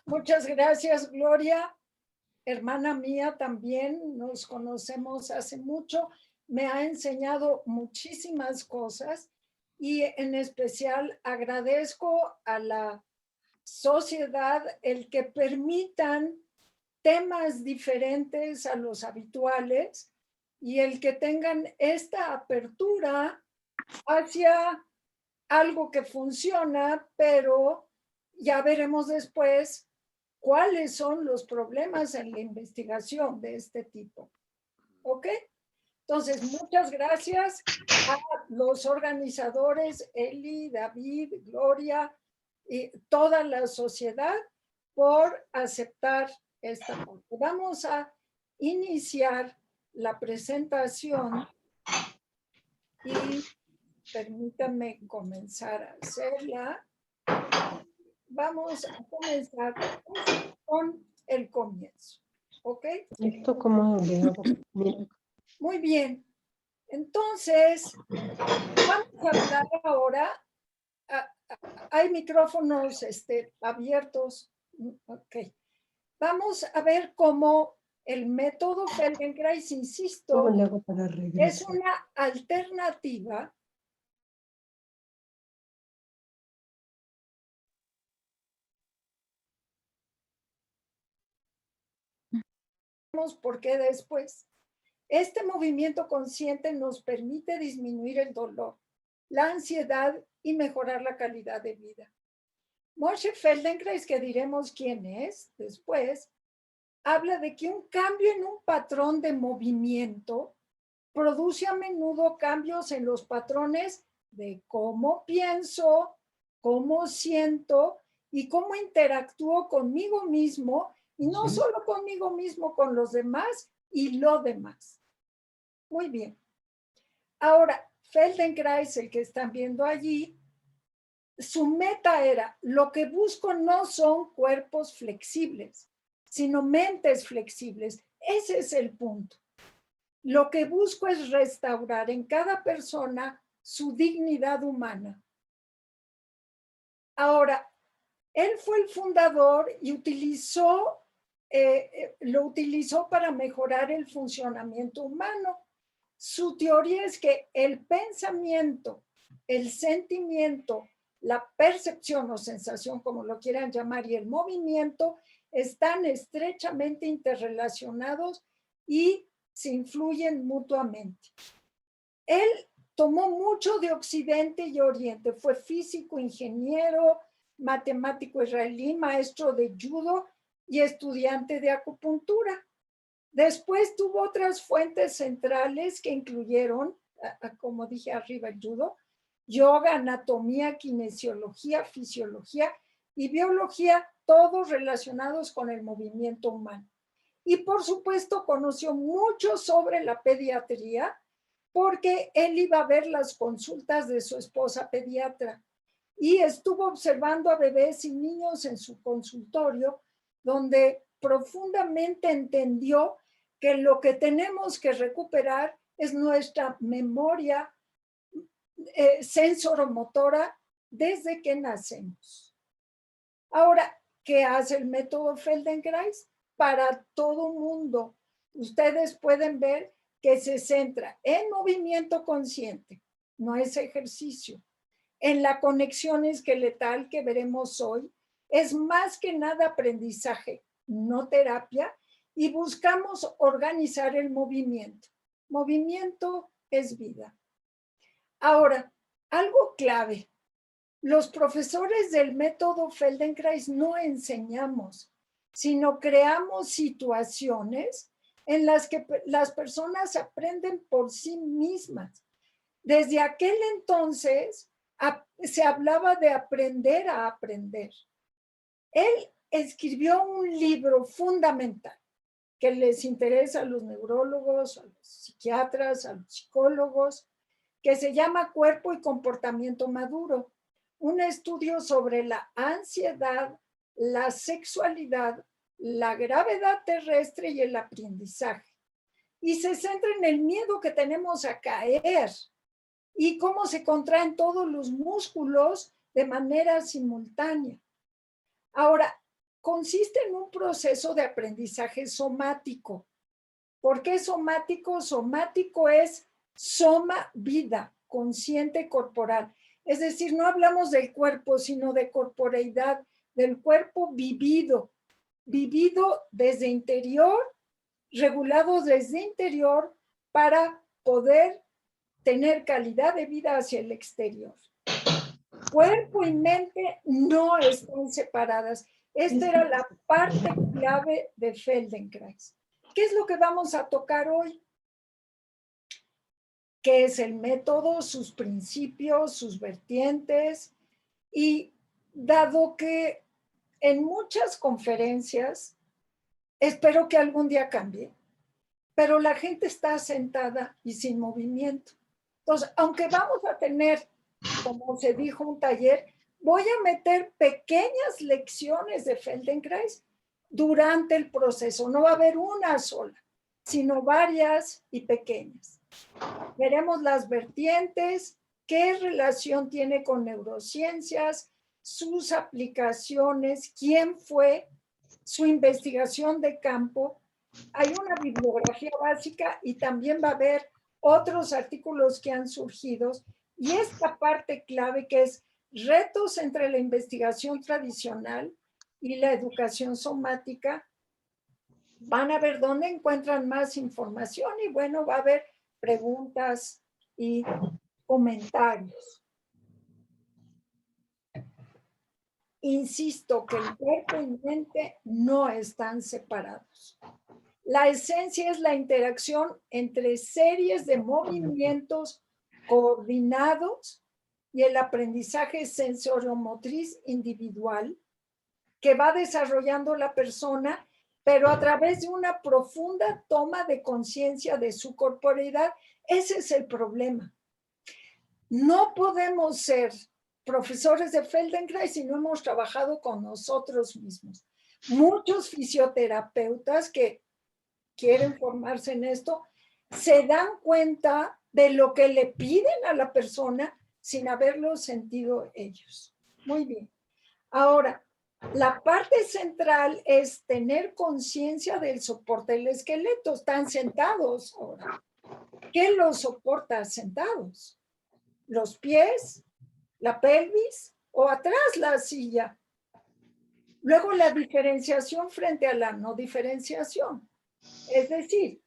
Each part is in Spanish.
Muchas gracias, Gloria. Hermana mía también, nos conocemos hace mucho. Me ha enseñado muchísimas cosas y en especial agradezco a la sociedad el que permitan temas diferentes a los habituales y el que tengan esta apertura hacia algo que funciona, pero ya veremos después cuáles son los problemas en la investigación de este tipo. ¿Ok? Entonces, muchas gracias a los organizadores, Eli, David, Gloria y toda la sociedad por aceptar esta parte. Vamos a iniciar la presentación y permítanme comenzar a hacerla. Vamos a comenzar con el comienzo. ¿Ok? Esto como le hago, mira. Muy bien. Entonces, vamos a hablar ahora. Hay micrófonos abiertos. Ok. Vamos a ver cómo el método Feldenkrais, ¿Cómo insisto, le hago para es regresar? una alternativa porque después este movimiento consciente nos permite disminuir el dolor, la ansiedad y mejorar la calidad de vida. Moshe Feldenkrais, que diremos quién es después, habla de que un cambio en un patrón de movimiento produce a menudo cambios en los patrones de cómo pienso, cómo siento y cómo interactúo conmigo mismo, y no solo conmigo mismo, con los demás y lo demás. Muy bien. Ahora, Feldenkrais, el que están viendo allí, su meta era, lo que busco no son cuerpos flexibles, sino mentes flexibles. Ese es el punto. Lo que busco es restaurar en cada persona su dignidad humana. Ahora, él fue el fundador y lo utilizó para mejorar el funcionamiento humano. Su teoría es que el pensamiento, el sentimiento, la percepción o sensación, como lo quieran llamar, y el movimiento están estrechamente interrelacionados y se influyen mutuamente. Él tomó mucho de Occidente y Oriente, fue físico, ingeniero, matemático israelí, maestro de judo y estudiante de acupuntura. Después tuvo otras fuentes centrales que incluyeron, como dije arriba, el judo, yoga, anatomía, kinesiología, fisiología y biología, todos relacionados con el movimiento humano. Y por supuesto conoció mucho sobre la pediatría porque él iba a ver las consultas de su esposa pediatra y estuvo observando a bebés y niños en su consultorio, donde profundamente entendió que lo que tenemos que recuperar es nuestra memoria sensoromotora desde que nacemos. Ahora, ¿qué hace el método Feldenkrais? Para todo mundo. Ustedes pueden ver que se centra en movimiento consciente, no es ejercicio, en la conexión esqueletal que veremos hoy, es más que nada aprendizaje, no terapia, y buscamos organizar el movimiento. Movimiento es vida. Ahora, algo clave. Los profesores del método Feldenkrais no enseñamos, sino creamos situaciones en las que las personas aprenden por sí mismas. Desde aquel entonces se hablaba de aprender a aprender. Él escribió un libro fundamental que les interesa a los neurólogos, a los psiquiatras, a los psicólogos, que se llama Cuerpo y Comportamiento Maduro, un estudio sobre la ansiedad, la sexualidad, la gravedad terrestre y el aprendizaje. Y se centra en el miedo que tenemos a caer y cómo se contraen todos los músculos de manera simultánea. Ahora, consiste en un proceso de aprendizaje somático. ¿Por qué somático? Somático es soma, vida, consciente corporal. Es decir, no hablamos del cuerpo, sino de corporeidad, del cuerpo vivido, vivido desde interior, regulado desde interior para poder tener calidad de vida hacia el exterior. Cuerpo y mente no están separadas. Esta era la parte clave de Feldenkrais. ¿Qué es lo que vamos a tocar hoy? ¿Qué es el método, sus principios, sus vertientes? Y dado que en muchas conferencias, espero que algún día cambie, pero la gente está sentada y sin movimiento. Entonces, aunque vamos a tener, como se dijo, un taller, voy a meter pequeñas lecciones de Feldenkrais durante el proceso. No va a haber una sola, sino varias y pequeñas. Veremos las vertientes, qué relación tiene con neurociencias, sus aplicaciones, quién fue, su investigación de campo. Hay una bibliografía básica y también va a haber otros artículos que han surgido. Y esta parte clave que es retos entre la investigación tradicional y la educación somática, van a ver dónde encuentran más información y bueno, va a haber preguntas y comentarios. Insisto que el cuerpo y mente no están separados. La esencia es la interacción entre series de movimientos coordinados y el aprendizaje sensoriomotriz individual que va desarrollando la persona, pero a través de una profunda toma de conciencia de su corporeidad. Ese es el problema. No podemos ser profesores de Feldenkrais si no hemos trabajado con nosotros mismos. Muchos fisioterapeutas que quieren formarse en esto se dan cuenta de lo que le piden a la persona sin haberlo sentido ellos. Muy bien. Ahora, la parte central es tener conciencia del soporte del esqueleto. Están sentados ahora. ¿Qué los soporta sentados? ¿Los pies? ¿La pelvis? ¿O atrás la silla? Luego la diferenciación frente a la no diferenciación. Es decir,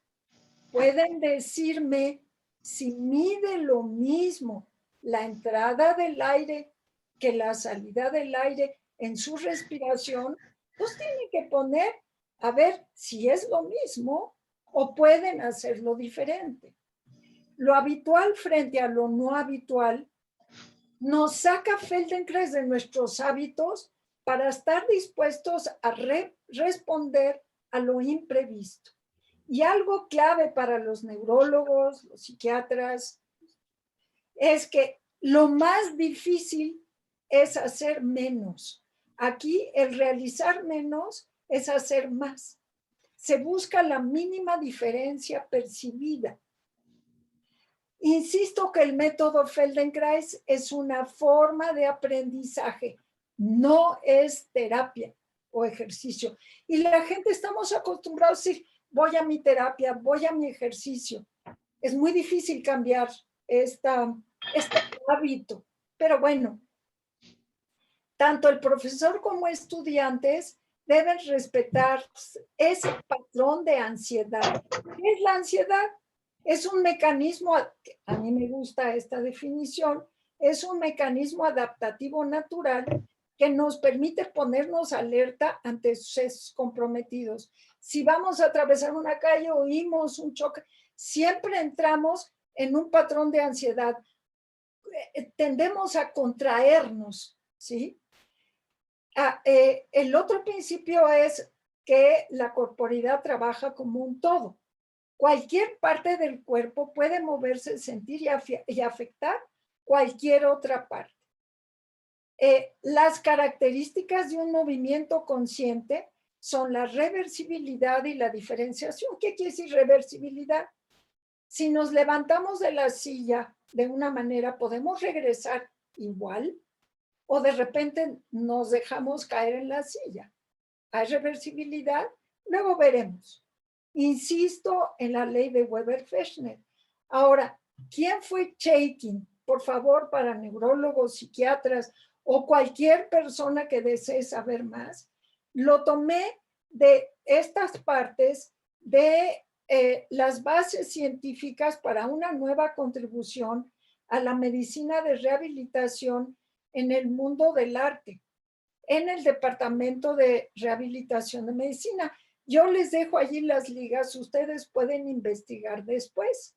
pueden decirme si mide lo mismo la entrada del aire que la salida del aire en su respiración, pues tienen que poner a ver si es lo mismo o pueden hacerlo diferente. Lo habitual frente a lo no habitual nos saca Feldenkrais de nuestros hábitos para estar dispuestos a responder a lo imprevisto. Y algo clave para los neurólogos, los psiquiatras, es que lo más difícil es hacer menos. Aquí el realizar menos es hacer más. Se busca la mínima diferencia percibida. Insisto que el método Feldenkrais es una forma de aprendizaje, no es terapia o ejercicio. Y la gente estamos acostumbrados a decir, voy a mi terapia, voy a mi ejercicio. Es muy difícil cambiar este hábito, pero bueno, tanto el profesor como estudiantes deben respetar ese patrón de ansiedad. ¿Qué es la ansiedad? Es un mecanismo, a mí me gusta esta definición, es un mecanismo adaptativo natural que nos permite ponernos alerta ante sucesos comprometidos. Si vamos a atravesar una calle, oímos un choque, siempre entramos en un patrón de ansiedad. Tendemos a contraernos, ¿sí? El otro principio es que la corporeidad trabaja como un todo. Cualquier parte del cuerpo puede moverse, sentir y afectar cualquier otra parte. Las características de un movimiento consciente son la reversibilidad y la diferenciación. ¿Qué quiere decir reversibilidad? Si nos levantamos de la silla de una manera, podemos regresar igual o de repente nos dejamos caer en la silla. ¿Hay reversibilidad? Luego veremos. Insisto en la ley de Weber-Fechner. Ahora, ¿quién fue Chaikin? Por favor, para neurólogos, psiquiatras o cualquier persona que desee saber más, lo tomé de estas partes de las bases científicas para una nueva contribución a la medicina de rehabilitación en el mundo del arte, en el Departamento de Rehabilitación de Medicina. Yo les dejo allí las ligas, ustedes pueden investigar después.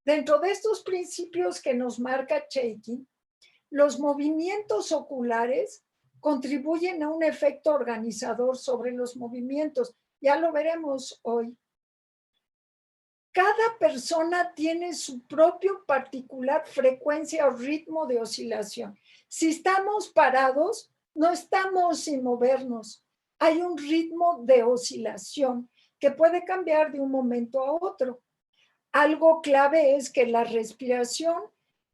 Dentro de estos principios que nos marca Chaikin, los movimientos oculares contribuyen a un efecto organizador sobre los movimientos. Ya lo veremos hoy. Cada persona tiene su propio particular frecuencia o ritmo de oscilación. Si estamos parados, no estamos sin movernos. Hay un ritmo de oscilación que puede cambiar de un momento a otro. Algo clave es que la respiración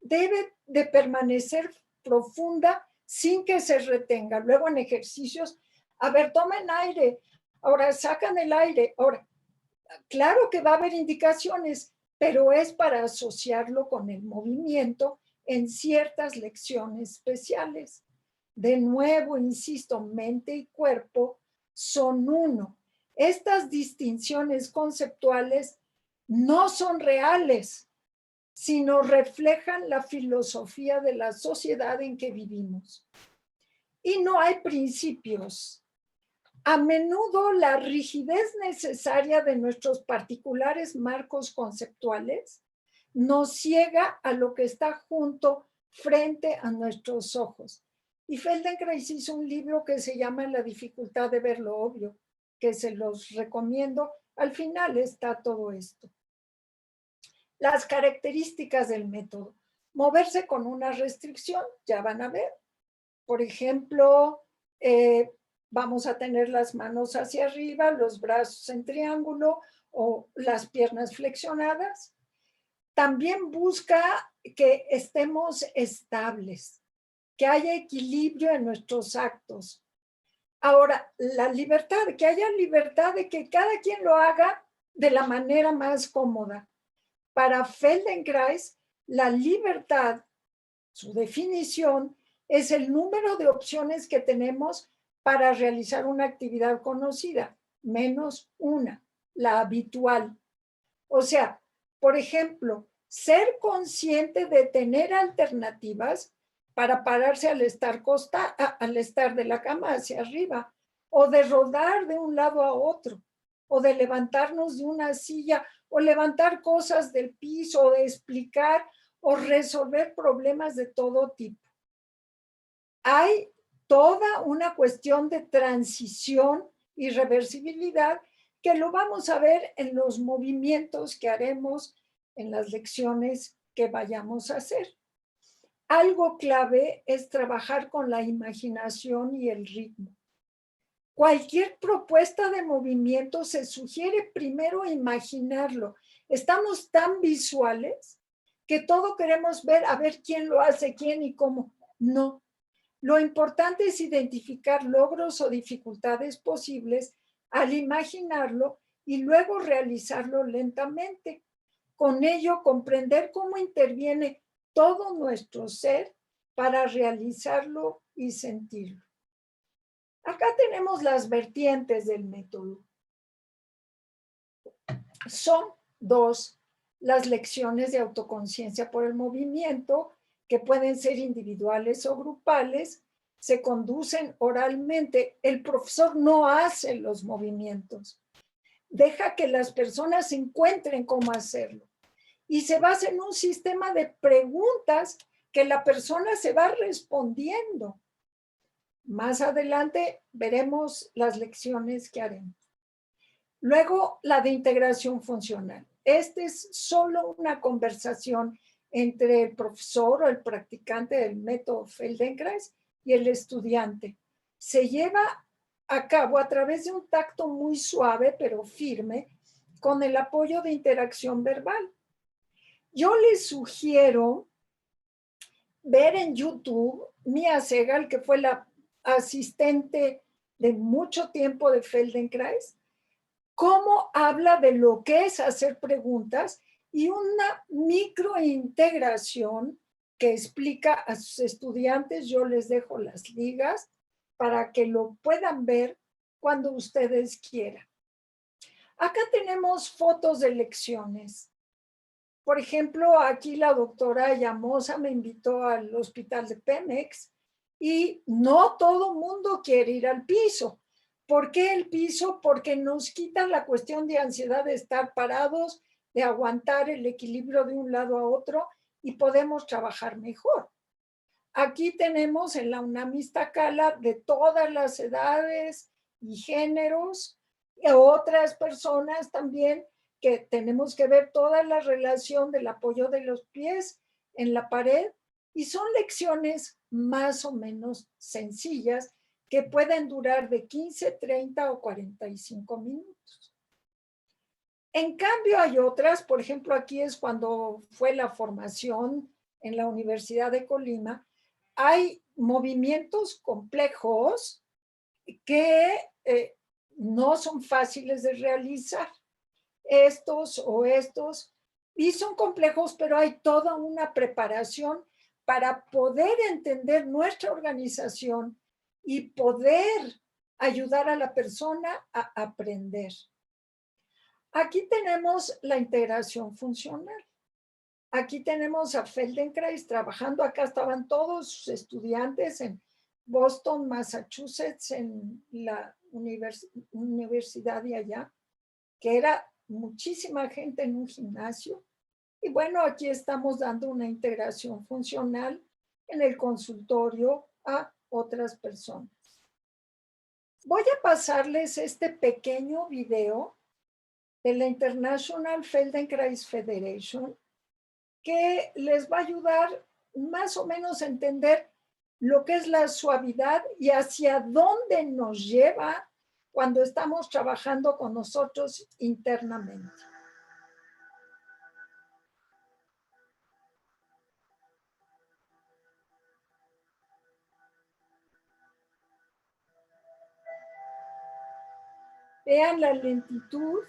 debe de permanecer profunda sin que se retenga. Luego en ejercicios, a ver, tomen aire, ahora sacan el aire, ahora, claro que va a haber indicaciones, pero es para asociarlo con el movimiento en ciertas lecciones especiales. De nuevo, insisto, mente y cuerpo son uno. Estas distinciones conceptuales no son reales, sino reflejan la filosofía de la sociedad en que vivimos. Y no hay principios. A menudo la rigidez necesaria de nuestros particulares marcos conceptuales nos ciega a lo que está junto frente a nuestros ojos. Y Feldenkrais hizo un libro que se llama La dificultad de ver lo obvio, que se los recomiendo. Al final está todo esto. Las características del método. Moverse con una restricción, ya van a ver. Por ejemplo, vamos a tener las manos hacia arriba, los brazos en triángulo o las piernas flexionadas. También busca que estemos estables, que haya equilibrio en nuestros actos. Ahora, la libertad, que haya libertad de que cada quien lo haga de la manera más cómoda. Para Feldenkrais, la libertad, su definición, es el número de opciones que tenemos para realizar una actividad conocida, menos una, la habitual. O sea, por ejemplo, ser consciente de tener alternativas para pararse al estar de la cama hacia arriba, o de rodar de un lado a otro, o de levantarnos de una silla, o levantar cosas del piso, o de explicar, o resolver problemas de todo tipo. Hay toda una cuestión de transición y reversibilidad que lo vamos a ver en los movimientos que haremos en las lecciones que vayamos a hacer. Algo clave es trabajar con la imaginación y el ritmo. Cualquier propuesta de movimiento se sugiere primero imaginarlo. Estamos tan visuales que todo queremos ver, a ver quién lo hace, quién y cómo. No. Lo importante es identificar logros o dificultades posibles al imaginarlo y luego realizarlo lentamente. Con ello, comprender cómo interviene todo nuestro ser para realizarlo y sentirlo. Acá tenemos las vertientes del método. Son dos: las lecciones de autoconciencia por el movimiento, que pueden ser individuales o grupales, se conducen oralmente. El profesor no hace los movimientos, deja que las personas encuentren cómo hacerlo y se basa en un sistema de preguntas que la persona se va respondiendo. Más adelante veremos las lecciones que haremos. Luego, la de integración funcional. Esta es solo una conversación entre el profesor o el practicante del método Feldenkrais y el estudiante. Se lleva a cabo a través de un tacto muy suave pero firme, con el apoyo de interacción verbal. Yo les sugiero ver en YouTube Mia Segal, que fue la asistente de mucho tiempo de Feldenkrais, cómo habla de lo que es hacer preguntas y una microintegración que explica a sus estudiantes. Yo les dejo las ligas para que lo puedan ver cuando ustedes quieran. Acá tenemos fotos de lecciones. Por ejemplo, aquí la doctora Llamosa me invitó al hospital de Pemex y no todo mundo quiere ir al piso. ¿Por qué el piso? Porque nos quita la cuestión de ansiedad de estar parados, de aguantar el equilibrio de un lado a otro y podemos trabajar mejor. Aquí tenemos en la UNAM Iztacala de todas las edades y géneros, y otras personas también que tenemos que ver toda la relación del apoyo de los pies en la pared, y son lecciones más o menos sencillas que pueden durar de 15, 30 o 45 minutos. En cambio hay otras, por ejemplo, aquí es cuando fue la formación en la Universidad de Colima, hay movimientos complejos que no son fáciles de realizar, estos o estos, y son complejos, pero hay toda una preparación para poder entender nuestra organización y poder ayudar a la persona a aprender. Aquí tenemos la integración funcional. Aquí tenemos a Feldenkrais trabajando. Acá estaban todos sus estudiantes en Boston, Massachusetts, en la universidad de allá, que era muchísima gente en un gimnasio. Y bueno, aquí estamos dando una integración funcional en el consultorio a otras personas. Voy a pasarles este pequeño video de la International Feldenkrais Federation, que les va a ayudar más o menos a entender lo que es la suavidad y hacia dónde nos lleva cuando estamos trabajando con nosotros internamente. Vean la lentitud.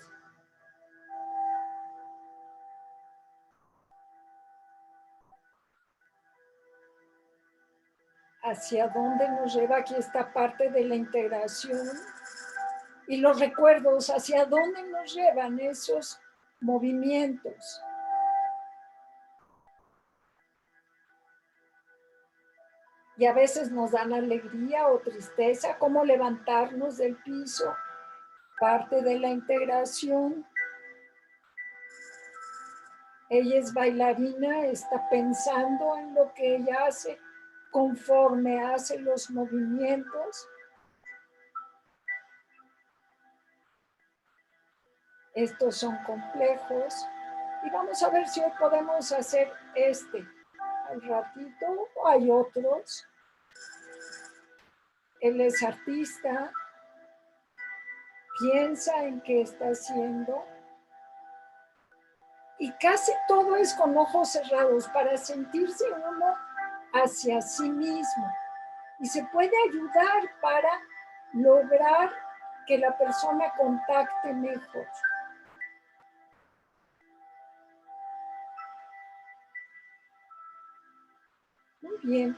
Hacia dónde nos lleva aquí esta parte de la integración y los recuerdos, hacia dónde nos llevan esos movimientos. Y a veces nos dan alegría o tristeza, cómo levantarnos del piso, parte de la integración. Ella es bailarina, está pensando en lo que ella hace conforme hace los movimientos. Estos son complejos. Y vamos a ver si hoy podemos hacer este. Al ratito hay otros. Él es artista. Piensa en qué está haciendo. Y casi todo es con ojos cerrados para sentirse uno hacia sí mismo. Y se puede ayudar para lograr que la persona contacte mejor. Muy bien.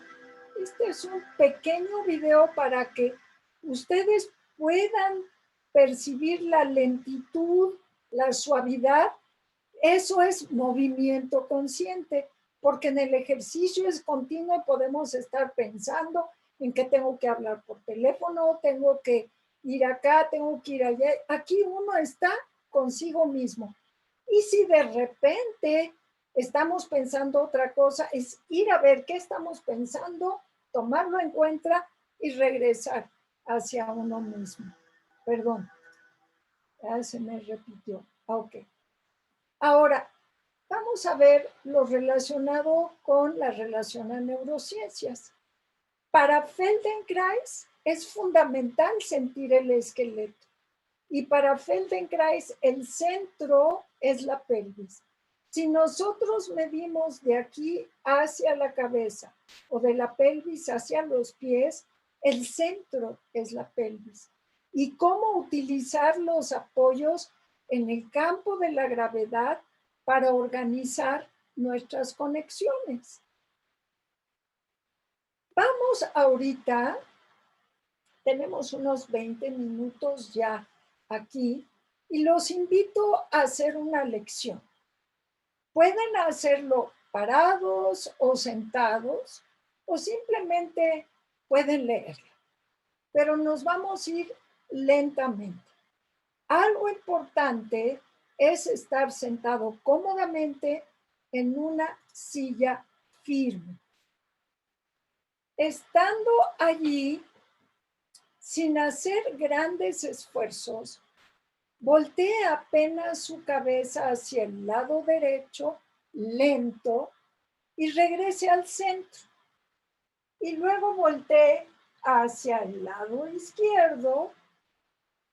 Este es un pequeño video para que ustedes puedan percibir la lentitud, la suavidad. Eso es movimiento consciente, porque en el ejercicio es continuo y podemos estar pensando en que tengo que hablar por teléfono, tengo que ir acá, tengo que ir allá. Aquí uno está consigo mismo. Y si de repente estamos pensando otra cosa, es ir a ver qué estamos pensando, tomarlo en cuenta y regresar hacia uno mismo. Perdón, ya se me repitió. Ok. Ahora, vamos a ver lo relacionado con la relación a neurociencias. Para Feldenkrais es fundamental sentir el esqueleto. Y para Feldenkrais el centro es la pelvis. Si nosotros medimos de aquí hacia la cabeza o de la pelvis hacia los pies, El centro es la pelvis. Y cómo utilizar los apoyos en el campo de la gravedad para organizar nuestras conexiones. Vamos ahorita, tenemos unos 20 minutos ya aquí, y los invito a hacer una lección. Pueden hacerlo parados o sentados, o simplemente pueden leerlo, pero nos vamos a ir lentamente. Algo importante es estar sentado cómodamente en una silla firme. Estando allí, sin hacer grandes esfuerzos, voltee apenas su cabeza hacia el lado derecho, lento, y regrese al centro. Y luego voltee hacia el lado izquierdo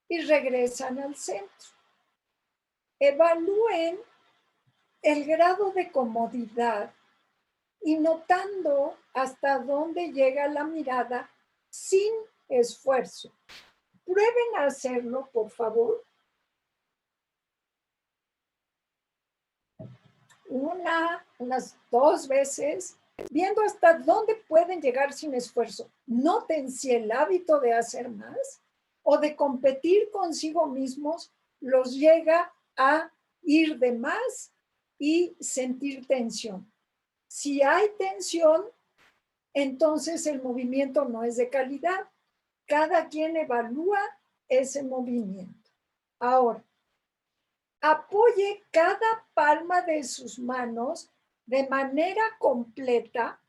y regresan al centro. Evalúen el grado de comodidad y notando hasta dónde llega la mirada sin esfuerzo. Prueben a hacerlo, por favor. Unas 2 veces, viendo hasta dónde pueden llegar sin esfuerzo. Noten si el hábito de hacer más o de competir consigo mismos los llega a ir de más y sentir tensión. Si hay tensión, entonces el movimiento no es de calidad. Cada quien evalúa ese movimiento. Ahora, apoye cada palma de sus manos de manera completa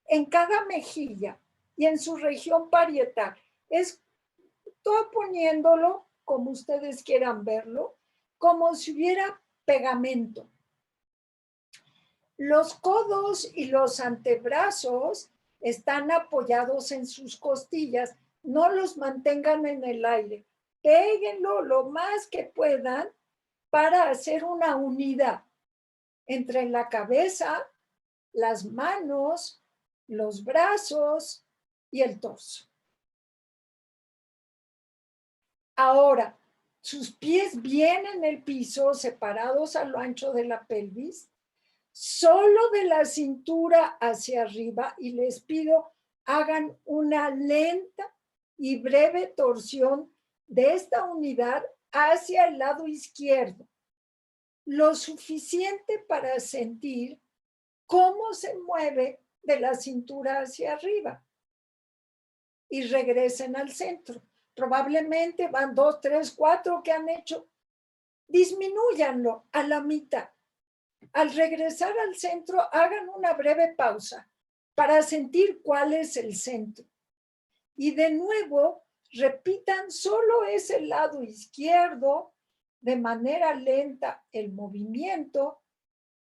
en cada mejilla y en su región parietal. Estoy poniéndolo, como ustedes quieran verlo, como si hubiera pegamento. Los codos y los antebrazos están apoyados en sus costillas. No los mantengan en el aire. Péguenlo lo más que puedan para hacer una unidad entre la cabeza, las manos, los brazos y el torso. Ahora, sus pies bien en el piso, separados a lo ancho de la pelvis, solo de la cintura hacia arriba, y les pido hagan una lenta y breve torsión de esta unidad hacia el lado izquierdo, lo suficiente para sentir cómo se mueve de la cintura hacia arriba. Y regresen al centro. Probablemente van 2, 3, 4 que han hecho. Disminúyanlo a la mitad. Al regresar al centro, hagan una breve pausa para sentir cuál es el centro. Y de nuevo, repitan solo ese lado izquierdo de manera lenta el movimiento,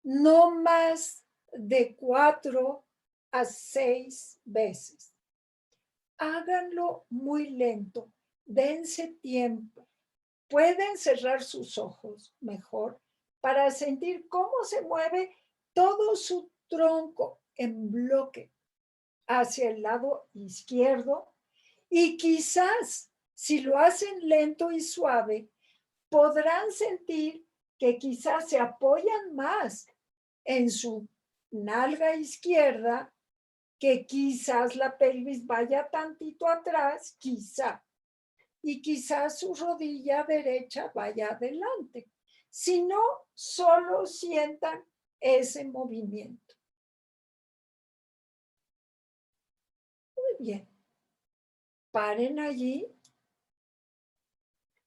no más de 4 a 6 veces. Háganlo muy lento, dense tiempo. Pueden cerrar sus ojos mejor para sentir cómo se mueve todo su tronco en bloque hacia el lado izquierdo, y quizás si lo hacen lento y suave, podrán sentir que quizás se apoyan más en su nalga izquierda, que quizás la pelvis vaya tantito atrás, quizá, y quizás su rodilla derecha vaya adelante. Si no, solo sientan ese movimiento. Muy bien. Paren allí.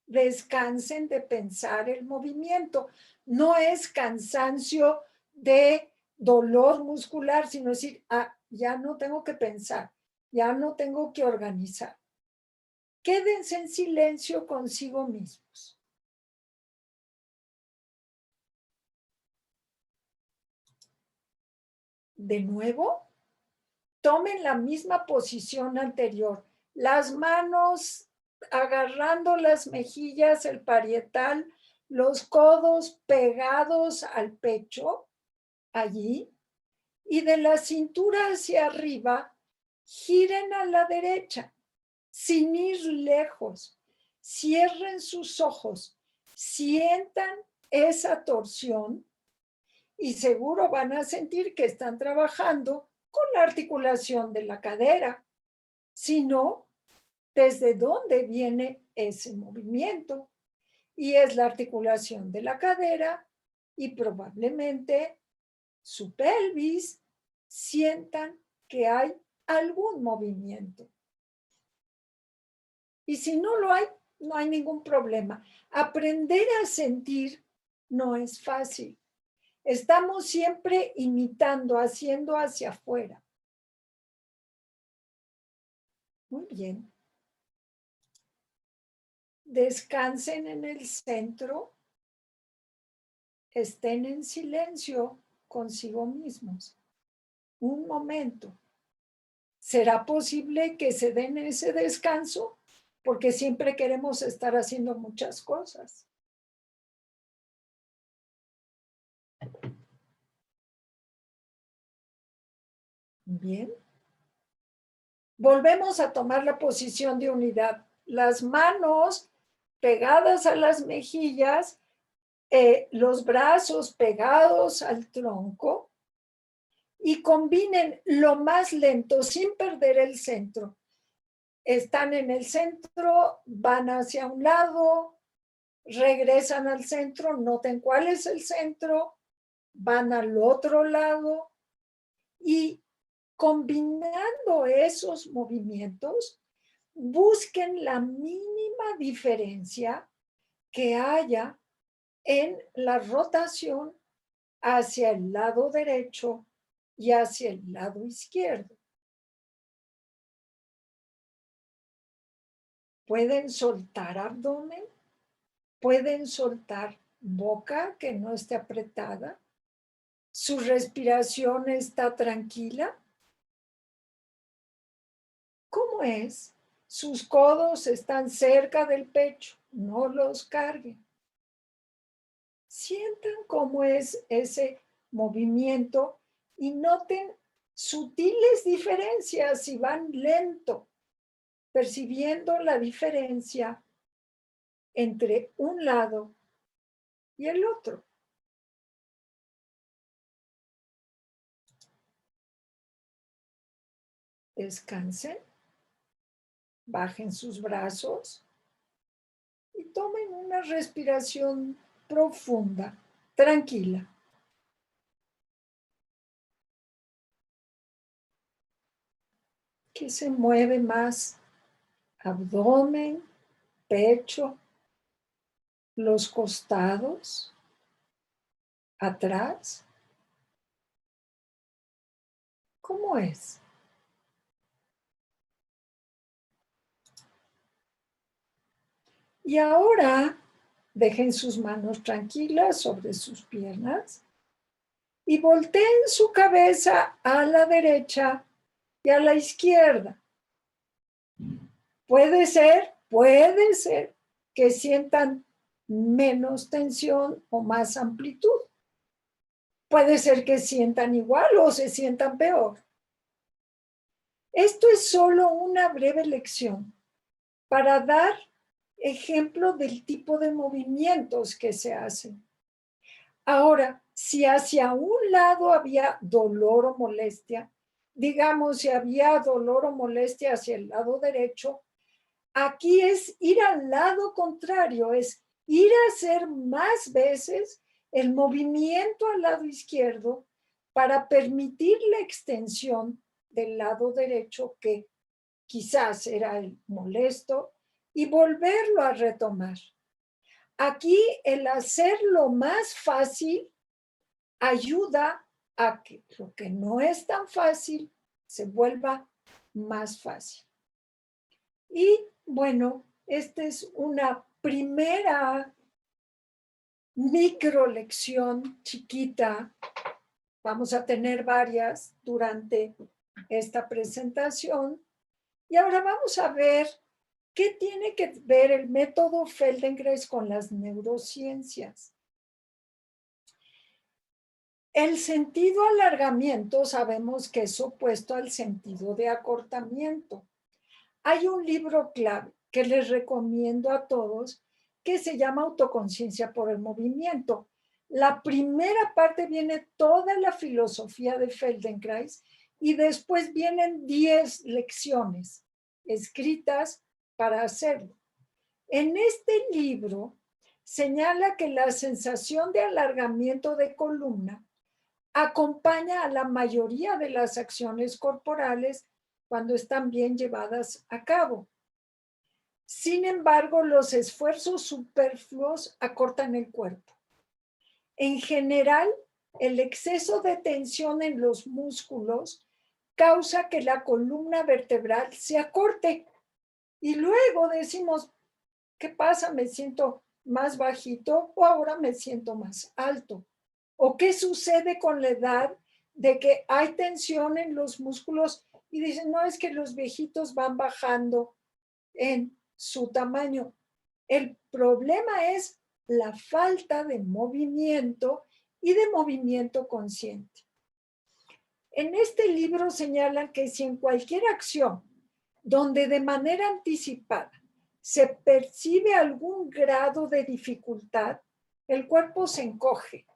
Descansen de pensar el movimiento. No es cansancio de dolor muscular, sino decir, ya no tengo que pensar, ya no tengo que organizar. Quédense en silencio consigo mismos. De nuevo, tomen la misma posición anterior. Las manos agarrando las mejillas, el parietal, los codos pegados al pecho, allí, y de la cintura hacia arriba, giren a la derecha. sin ir lejos. Cierren sus ojos, sientan esa torsión y seguro van a sentir que están trabajando con la articulación de la cadera. Si no, ¿desde dónde viene ese movimiento? Y es la articulación de la cadera y probablemente su pelvis. Sientan que hay algún movimiento. Y si no lo hay, no hay ningún problema. Aprender a sentir no es fácil. Estamos siempre imitando, haciendo hacia afuera. Muy bien. Descansen en el centro. Estén en silencio consigo mismos. Un momento. ¿Será posible que se den ese descanso? Porque siempre queremos estar haciendo muchas cosas. Bien. Volvemos a tomar la posición de unidad. Las manos pegadas a las mejillas, los brazos pegados al tronco y combinen lo más lento sin perder el centro. Están en el centro, van hacia un lado, regresan al centro, noten cuál es el centro, van al otro lado y combinando esos movimientos, busquen la mínima diferencia que haya en la rotación hacia el lado derecho y hacia el lado izquierdo. Pueden soltar abdomen, pueden soltar boca que no esté apretada, su respiración está tranquila. ¿Cómo es? Sus codos están cerca del pecho, no los carguen. Sientan cómo es ese movimiento y noten sutiles diferencias si van lento, percibiendo la diferencia entre un lado y el otro. Descansen, bajen sus brazos y tomen una respiración profunda, tranquila. ¿Qué se mueve más? Abdomen, pecho, los costados, atrás. ¿Cómo es? Y ahora dejen sus manos tranquilas sobre sus piernas y volteen su cabeza a la derecha y a la izquierda. Puede ser que sientan menos tensión o más amplitud. Puede ser que sientan igual o se sientan peor. Esto es solo una breve lección para dar ejemplo del tipo de movimientos que se hacen. Ahora, si hacia un lado había dolor o molestia, digamos, si había dolor o molestia hacia el lado derecho, aquí es ir al lado contrario, es ir a hacer más veces el movimiento al lado izquierdo para permitir la extensión del lado derecho que quizás era el molesto y volverlo a retomar. Aquí el hacerlo más fácil ayuda a que lo que no es tan fácil se vuelva más fácil. Y bueno, esta es una primera micro lección chiquita. Vamos a tener varias durante esta presentación. Y ahora vamos a ver qué tiene que ver el método Feldenkrais con las neurociencias. El sentido alargamiento sabemos que es opuesto al sentido de acortamiento. Hay un libro clave que les recomiendo a todos que se llama Autoconciencia por el Movimiento. La primera parte viene toda la filosofía de Feldenkrais y después vienen 10 lecciones escritas para hacerlo. En este libro señala que la sensación de alargamiento de columna acompaña a la mayoría de las acciones corporales cuando están bien llevadas a cabo. Sin embargo, los esfuerzos superfluos acortan el cuerpo. En general, el exceso de tensión en los músculos causa que la columna vertebral se acorte y luego decimos, ¿qué pasa? ¿Me siento más bajito o ahora me siento más alto? ¿O qué sucede con la edad de que hay tensión en los músculos y dicen, no, es que los viejitos van bajando en su tamaño? El problema es la falta de movimiento y de movimiento consciente. En este libro señalan que si en cualquier acción donde de manera anticipada se percibe algún grado de dificultad, el cuerpo se encoge,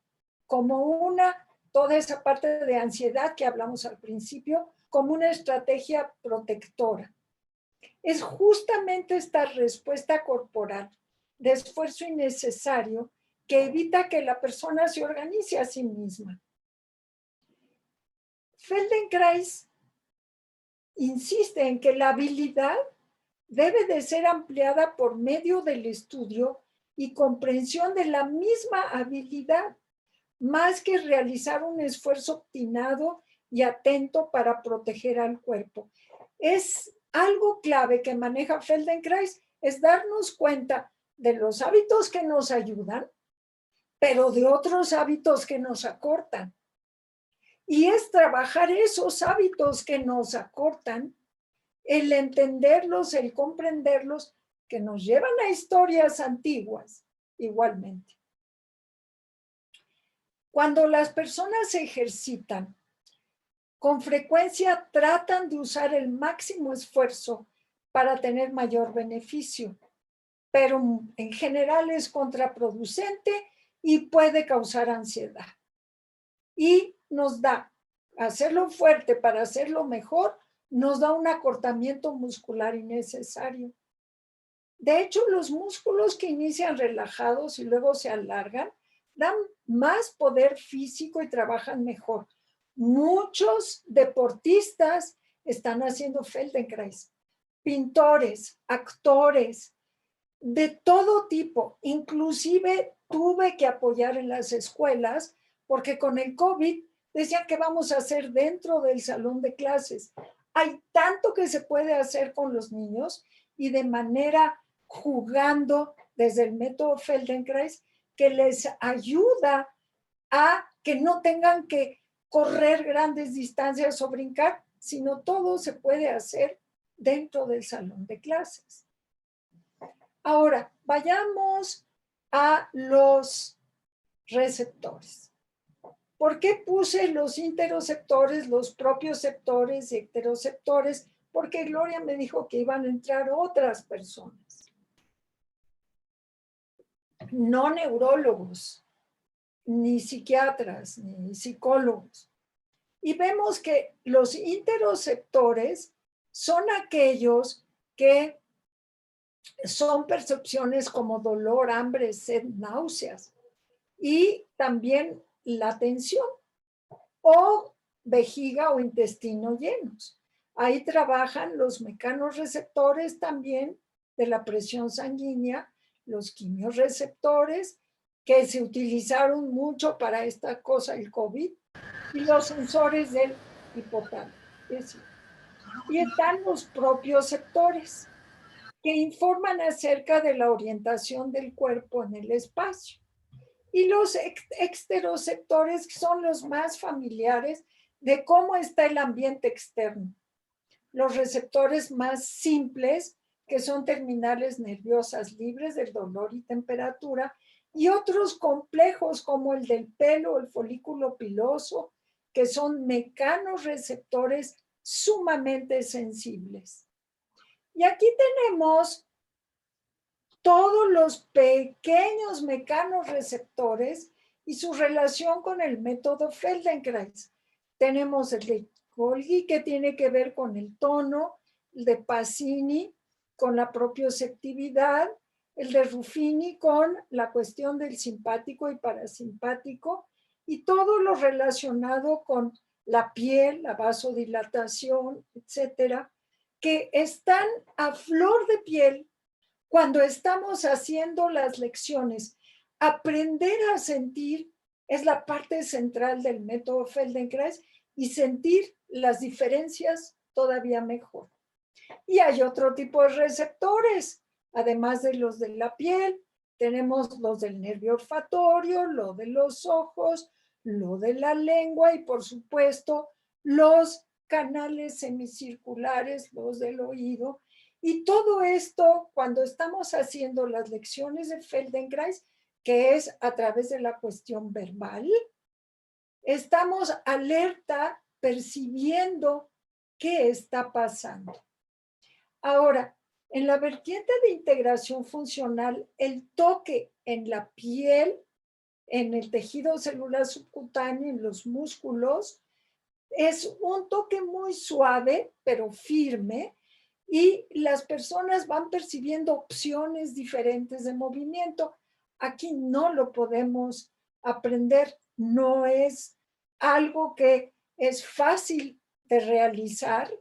como toda esa parte de ansiedad que hablamos al principio, como una estrategia protectora. Es justamente esta respuesta corporal de esfuerzo innecesario que evita que la persona se organice a sí misma. Feldenkrais insiste en que la habilidad debe de ser ampliada por medio del estudio y comprensión de la misma habilidad, más que realizar un esfuerzo obstinado y atento para proteger al cuerpo. Es algo clave que maneja Feldenkrais, es darnos cuenta de los hábitos que nos ayudan, pero de otros hábitos que nos acortan. Y es trabajar esos hábitos que nos acortan, el entenderlos, el comprenderlos, que nos llevan a historias antiguas igualmente. Cuando las personas se ejercitan, con frecuencia tratan de usar el máximo esfuerzo para tener mayor beneficio, pero en general es contraproducente y puede causar ansiedad. Y nos da, hacerlo fuerte para hacerlo mejor, nos da un acortamiento muscular innecesario. De hecho, los músculos que inician relajados y luego se alargan, dan más poder físico y trabajan mejor. Muchos deportistas están haciendo Feldenkrais, pintores, actores, de todo tipo. Inclusive tuve que apoyar en las escuelas porque con el COVID decían que vamos a hacer dentro del salón de clases. Hay tanto que se puede hacer con los niños y de manera jugando desde el método Feldenkrais que les ayuda a que no tengan que correr grandes distancias o brincar, sino todo se puede hacer dentro del salón de clases. Ahora, vayamos a los receptores. ¿Por qué puse los interoceptores, los propioceptores y heteroceptores? Porque Gloria me dijo que iban a entrar otras personas, no neurólogos, ni psiquiatras, ni psicólogos. Y vemos que los interoceptores son aquellos que son percepciones como dolor, hambre, sed, náuseas y también la tensión o vejiga o intestino llenos. Ahí trabajan los mecanorreceptores también de la presión sanguínea, los quimiorreceptores que se utilizaron mucho para esta cosa, el COVID, y los sensores del hipotálamo. Y están los propioceptores que informan acerca de la orientación del cuerpo en el espacio. Y los exteroceptores son los más familiares de cómo está el ambiente externo. Los receptores más simples, que son terminales nerviosas libres del dolor y temperatura, y otros complejos como el del pelo, el folículo piloso, que son mecanorreceptores sumamente sensibles. Y aquí tenemos todos los pequeños mecanorreceptores y su relación con el método Feldenkrais. Tenemos el de Golgi, que tiene que ver con el tono, el de Pacini con la propioceptividad, el de Ruffini con la cuestión del simpático y parasimpático, y todo lo relacionado con la piel, la vasodilatación, etcétera, que están a flor de piel cuando estamos haciendo las lecciones. Aprender a sentir es la parte central del método Feldenkrais, y sentir las diferencias todavía mejor. Y hay otro tipo de receptores, además de los de la piel, tenemos los del nervio olfatorio, lo de los ojos, lo de la lengua y por supuesto los canales semicirculares, los del oído. Y todo esto, cuando estamos haciendo las lecciones de Feldenkrais, que es a través de la cuestión verbal, estamos alerta, percibiendo qué está pasando. Ahora, en la vertiente de integración funcional, el toque en la piel, en el tejido celular subcutáneo, en los músculos, es un toque muy suave, pero firme, y las personas van percibiendo opciones diferentes de movimiento. Aquí no lo podemos aprender, no es algo que es fácil de realizar,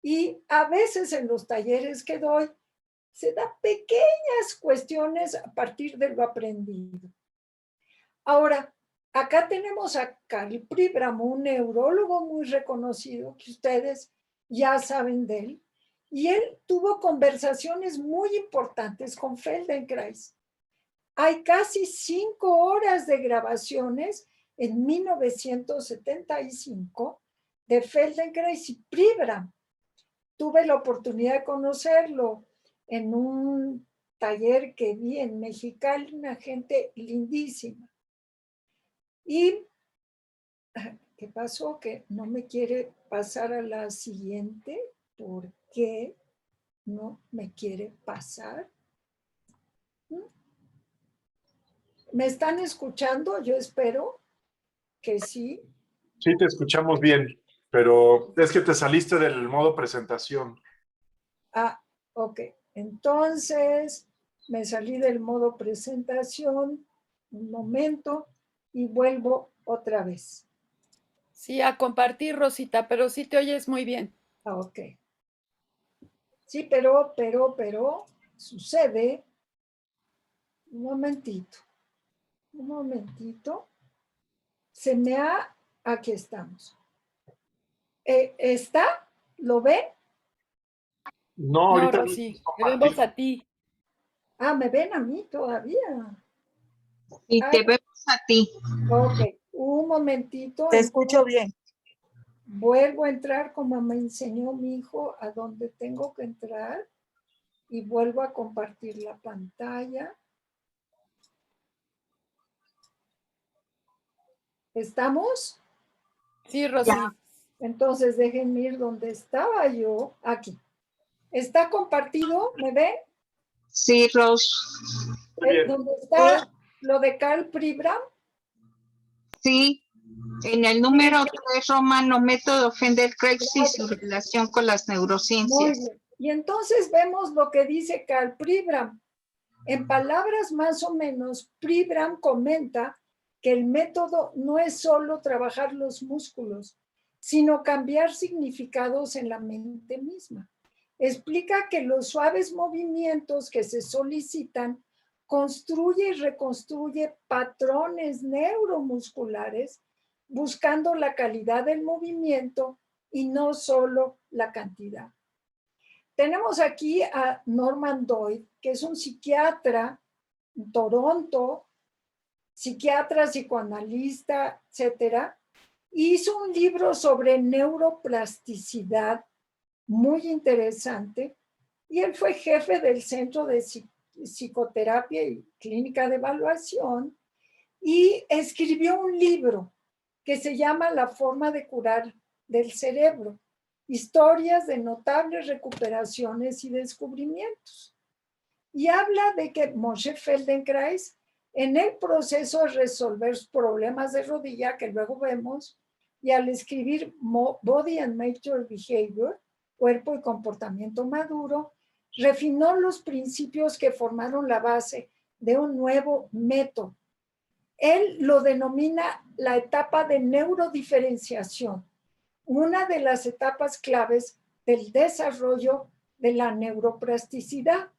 y a veces en los talleres que doy se da pequeñas cuestiones a partir de lo aprendido. Ahora, acá tenemos a Karl Pribram, un neurólogo muy reconocido, que ustedes ya saben de él, y él tuvo conversaciones muy importantes con Feldenkrais. Hay casi 5 horas de grabaciones en 1975 de Feldenkrais y Pribram. Tuve la oportunidad de conocerlo en un taller que vi en Mexicali, una gente lindísima. Y, ¿qué pasó? Que no me quiere pasar a la siguiente. ¿Por qué no me quiere pasar? ¿Me están escuchando? Yo espero que sí. Sí, te escuchamos bien, pero es que te saliste del modo presentación. Ah, ok. Entonces, me salí del modo presentación un momento y vuelvo otra vez. Sí, a compartir, Rosita, pero sí te oyes muy bien. Ah, ok. Sí, pero, sucede. Un momentito. Un momentito. Se me ha... Aquí estamos. ¿Está? ¿Lo ven? No, No, ahorita no Rosy, estás te vemos compartiendo. a ti. Ah, ¿me ven a mí todavía? Y Ah, te vemos a ti. ok. Un momentito. Te escucho bien. Vuelvo a entrar como me enseñó mi hijo a donde tengo que entrar y vuelvo a compartir la pantalla. ¿Estamos? Sí, Rosy. Entonces déjenme ir donde estaba yo. Aquí. ¿Está compartido? ¿Me ven? Sí, Ros. Muy bien. ¿Dónde está lo de Karl Pribram? Sí. En el número 3, Romano, método Feldenkrais y su relación con las Muy neurociencias. bien. Y entonces vemos lo que dice Karl Pribram. En palabras más o menos, Pribram comenta que el método no es solo trabajar los músculos, sino cambiar significados en la mente misma. Explica que los suaves movimientos que se solicitan construye y reconstruye patrones neuromusculares buscando la calidad del movimiento y no solo la cantidad. Tenemos aquí a Norman Doidge, que es un psiquiatra en Toronto, psiquiatra, psicoanalista, etcétera. Hizo un libro sobre neuroplasticidad muy interesante, y él fue jefe del Centro de Psicoterapia y Clínica de Evaluación, y escribió un libro que se llama La forma de curar del cerebro. historias de notables recuperaciones y descubrimientos. Y habla de que Moshe Feldenkrais, en el proceso de resolver problemas de rodilla, que luego vemos, y al escribir Body and Mature Behavior, cuerpo y comportamiento maduro, refinó los principios que formaron la base de un nuevo método. Él lo denomina la etapa de neurodiferenciación, una de las etapas claves del desarrollo de la neuroplasticidad.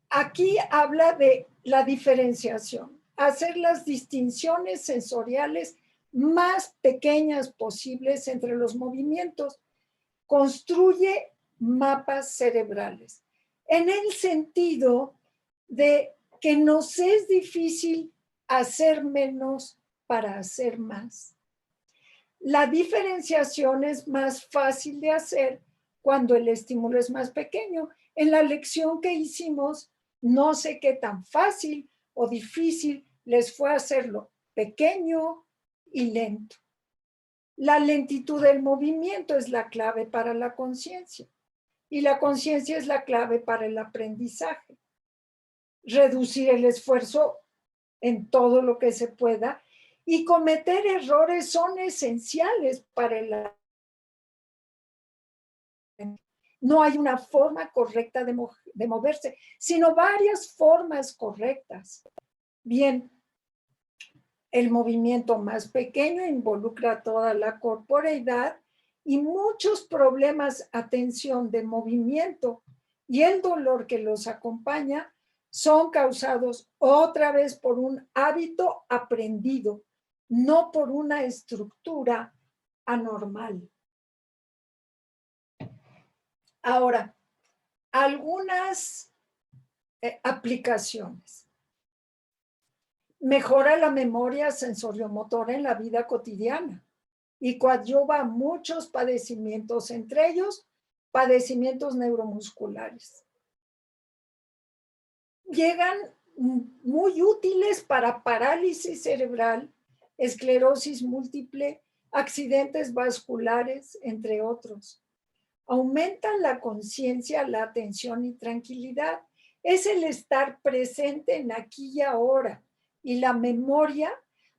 Aquí habla de la diferenciación, hacer las distinciones sensoriales más pequeñas posibles entre los movimientos. Construye mapas cerebrales, en el sentido de que nos es difícil hacer menos para hacer más. La diferenciación es más fácil de hacer cuando el estímulo es más pequeño. En la lección que hicimos, no sé qué tan fácil o difícil les fue hacerlo pequeño y lento. La lentitud del movimiento es la clave para la conciencia y la conciencia es la clave para el aprendizaje. Reducir el esfuerzo en todo lo que se pueda y cometer errores son esenciales para el aprendizaje. No hay una forma correcta de moverse, sino varias formas correctas. Bien, el movimiento más pequeño involucra toda la corporeidad y muchos problemas, atención, de movimiento y el dolor que los acompaña son causados otra vez por un hábito aprendido, no por una estructura anormal. Ahora, algunas aplicaciones. Mejora la memoria sensoriomotora en la vida cotidiana y coadyuva a muchos padecimientos, entre ellos padecimientos neuromusculares. Llegan muy útiles para parálisis cerebral, esclerosis múltiple, accidentes vasculares, entre otros. Aumentan la conciencia, la atención y tranquilidad. Es el estar presente en aquí y ahora. Y la memoria,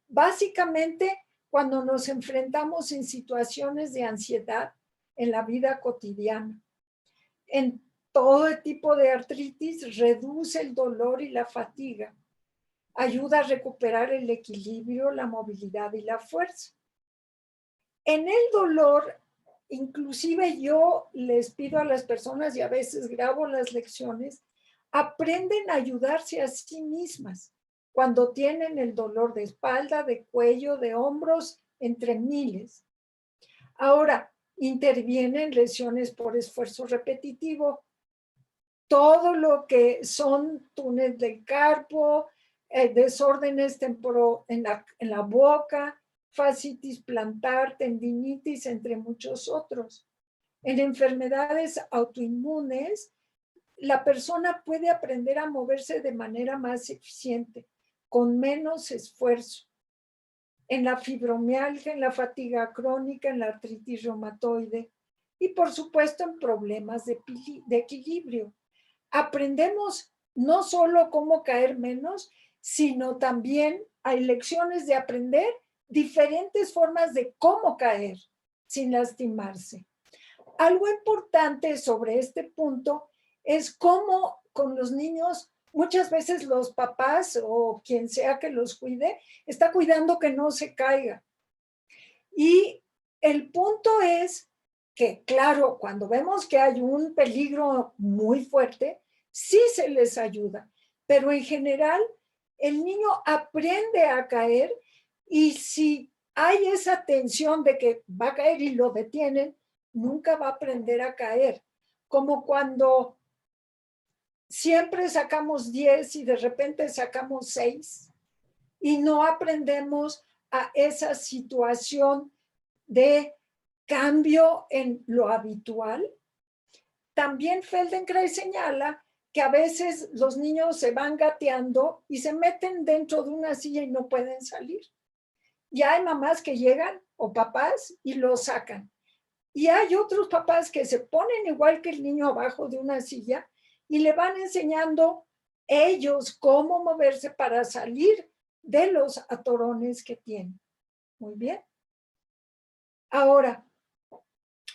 básicamente, cuando nos enfrentamos en situaciones de ansiedad en la vida cotidiana. En todo tipo de artritis, reduce el dolor y la fatiga. Ayuda a recuperar el equilibrio, la movilidad y la fuerza. En el dolor, inclusive yo les pido a las personas, y a veces grabo las lecciones, aprenden a ayudarse a sí mismas cuando tienen el dolor de espalda, de cuello, de hombros, entre miles. Ahora, intervienen lesiones por esfuerzo repetitivo. Todo lo que son túneles del carpo, desórdenes en la boca, fascitis plantar, tendinitis, entre muchos otros. En enfermedades autoinmunes, la persona puede aprender a moverse de manera más eficiente, con menos esfuerzo. En la fibromialgia, en la fatiga crónica, en la artritis reumatoide y por supuesto en problemas de equilibrio. Aprendemos no solo cómo caer menos, sino también hay lecciones de aprender diferentes formas de cómo caer sin lastimarse. Algo importante sobre este punto es cómo con los niños, muchas veces los papás o quien sea que los cuide, está cuidando que no se caiga. Y el punto es que, claro, cuando vemos que hay un peligro muy fuerte, sí se les ayuda, pero en general el niño aprende a caer y si hay esa tensión de que va a caer y lo detienen, nunca va a aprender a caer. Como cuando siempre sacamos 10 y de repente sacamos 6 y no aprendemos a esa situación de cambio en lo habitual. También Feldenkrais señala que a veces los niños se van gateando y se meten dentro de una silla y no pueden salir. Y hay mamás que llegan o papás y lo sacan. Y hay otros papás que se ponen igual que el niño abajo de una silla y le van enseñando ellos cómo moverse para salir de los atorones que tienen. Muy bien. Ahora,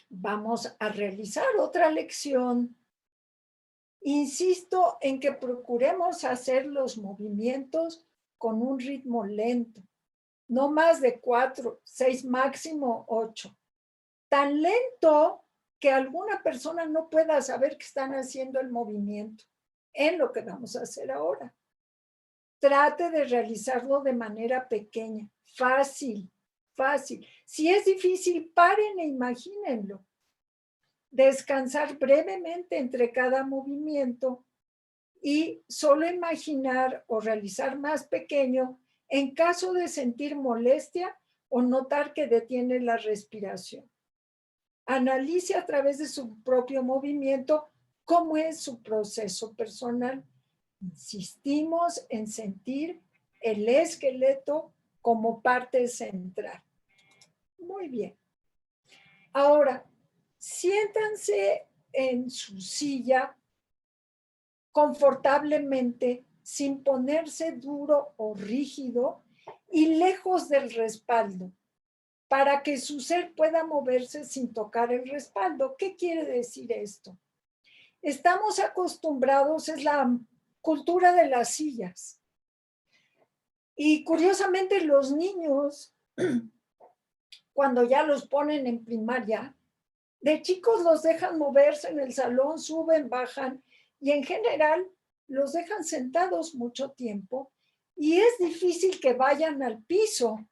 vamos a realizar otra lección. Insisto en que procuremos hacer los movimientos con un ritmo lento, no más de 4, 6, máximo 8. Tan lento que alguna persona no pueda saber que están haciendo el movimiento en lo que vamos a hacer ahora. Trate de realizarlo de manera pequeña, fácil, fácil. Si es difícil, paren e imagínenlo. Descansar brevemente entre cada movimiento y solo imaginar o realizar más pequeño en caso de sentir molestia o notar que detiene la respiración. Analice a través de su propio movimiento cómo es su proceso personal. Insistimos en sentir el esqueleto como parte central. Muy bien. Ahora, siéntanse en su silla confortablemente, sin ponerse duro o rígido y lejos del respaldo, para que su ser pueda moverse sin tocar el respaldo. ¿Qué quiere decir esto? Estamos acostumbrados, es la cultura de las sillas. Y curiosamente los niños, cuando ya los ponen en primaria, de chicos los dejan moverse en el salón, suben, bajan, y en general los dejan sentados mucho tiempo, y es difícil que vayan al piso,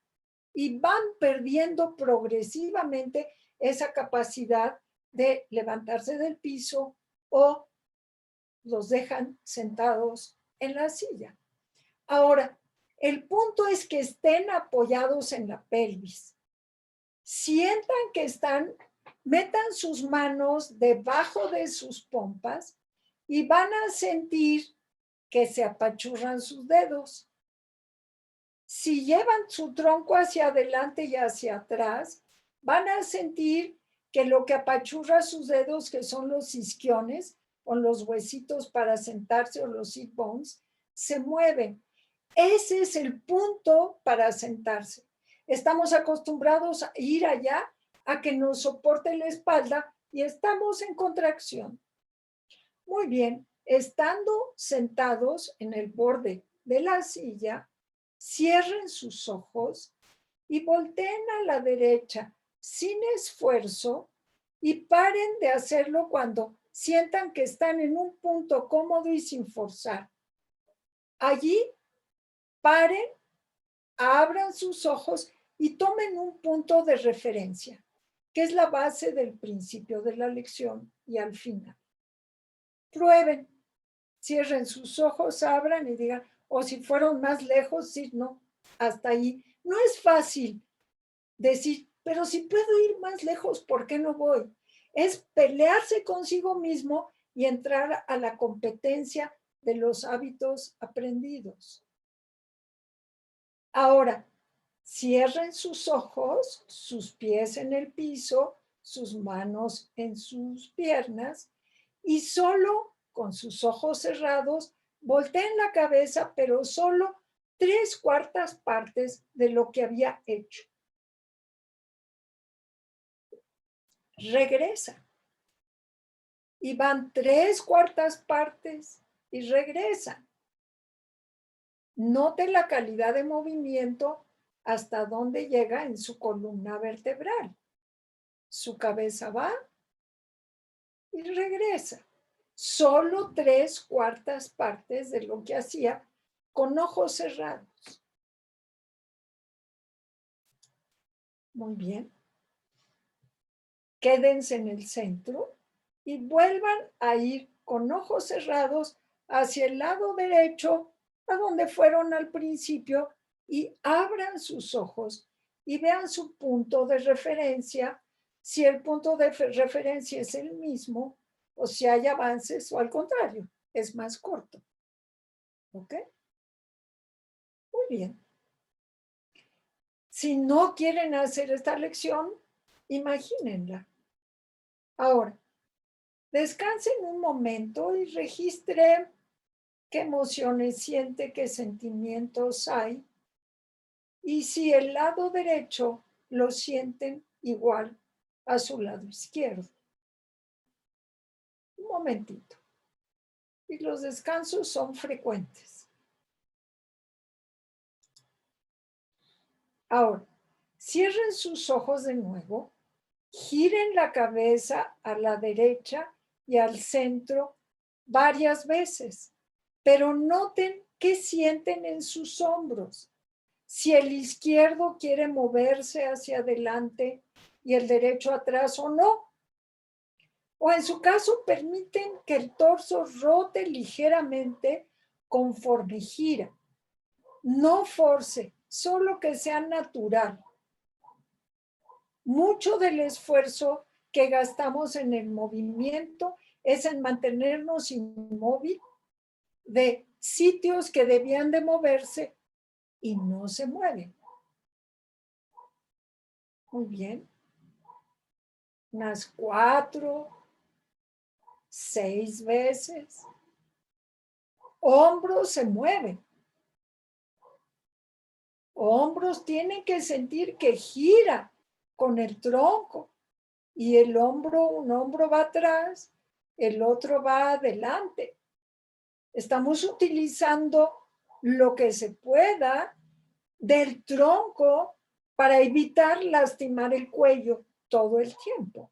y van perdiendo progresivamente esa capacidad de levantarse del piso o los dejan sentados en la silla. Ahora, el punto es que estén apoyados en la pelvis. Sientan que metan sus manos debajo de sus pompas y van a sentir que se apachurran sus dedos. Si llevan su tronco hacia adelante y hacia atrás, van a sentir que lo que apachurra sus dedos, que son los isquiones o los huesitos para sentarse o los sit bones, se mueven. Ese es el punto para sentarse. Estamos acostumbrados a ir allá a que nos soporte la espalda y estamos en contracción. Muy bien, estando sentados en el borde de la silla, cierren sus ojos y volteen a la derecha sin esfuerzo y paren de hacerlo cuando sientan que están en un punto cómodo y sin forzar. Allí, paren, abran sus ojos y tomen un punto de referencia, que es la base del principio de la lección y al final. Prueben, cierren sus ojos, abran y digan, o si fueron más lejos, sí, no, hasta ahí. No es fácil decir, pero si puedo ir más lejos, ¿por qué no voy? Es pelearse consigo mismo y entrar a la competencia de los hábitos aprendidos. Ahora, cierren sus ojos, sus pies en el piso, sus manos en sus piernas y solo con sus ojos cerrados, volteen la cabeza, pero solo 3/4 partes de lo que había hecho. Regresa. Y van 3/4 partes y regresan. Note la calidad de movimiento hasta dónde llega en su columna vertebral. Su cabeza va y regresa. Solo 3/4 partes de lo que hacía con ojos cerrados. Muy bien. Quédense en el centro y vuelvan a ir con ojos cerrados hacia el lado derecho, a donde fueron al principio, y abran sus ojos y vean su punto de referencia, si el punto de referencia es el mismo o si hay avances o al contrario, es más corto. ¿Ok? Muy bien. Si no quieren hacer esta lección, imagínenla. Ahora, descansen un momento y registre qué emociones siente, qué sentimientos hay. Y si el lado derecho lo sienten igual a su lado izquierdo. Un momentito. Y los descansos son frecuentes. Ahora, cierren sus ojos de nuevo, giren la cabeza a la derecha y al centro varias veces, pero noten qué sienten en sus hombros. Si el izquierdo quiere moverse hacia adelante y el derecho atrás o no. O en su caso, permiten que el torso rote ligeramente conforme gira. No force, solo que sea natural. Mucho del esfuerzo que gastamos en el movimiento es en mantenernos inmóvil de sitios que debían de moverse y no se mueven. Muy bien. Unas 4, 6 veces. Hombros se mueven. Hombros tienen que sentir que gira con el tronco y un hombro va atrás, el otro va adelante. Estamos utilizando lo que se pueda del tronco para evitar lastimar el cuello todo el tiempo.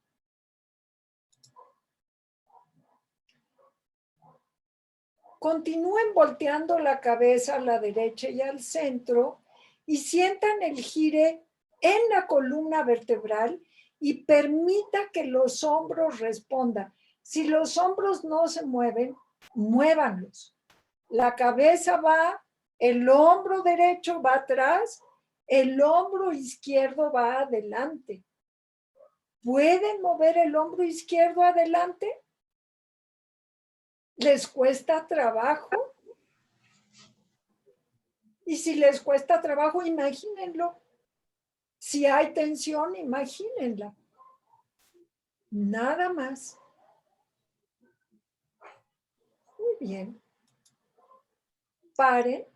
Continúen volteando la cabeza a la derecha y al centro y sientan el gire en la columna vertebral y permita que los hombros respondan. Si los hombros no se mueven, muévanlos. La cabeza va, el hombro derecho va atrás, el hombro izquierdo va adelante. ¿Pueden mover el hombro izquierdo adelante? ¿Les cuesta trabajo? Y si les cuesta trabajo, imagínenlo. Si hay tensión, imagínenla. Nada más. Muy bien. Paren.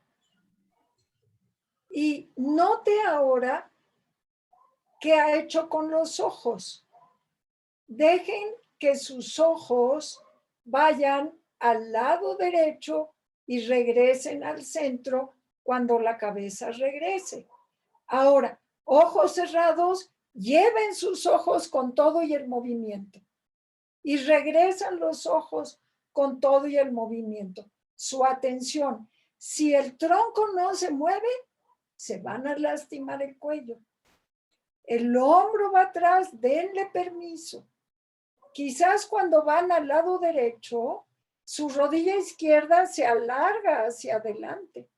Y note ahora qué ha hecho con los ojos. Dejen que sus ojos vayan al lado derecho y regresen al centro cuando la cabeza regrese. Ahora, ojos cerrados, lleven sus ojos con todo y el movimiento. Y regresan los ojos con todo y el movimiento. Su atención. Si el tronco no se mueve, se van a lastimar el cuello. El hombro va atrás, denle permiso. Quizás cuando van al lado derecho, su rodilla izquierda se alarga hacia adelante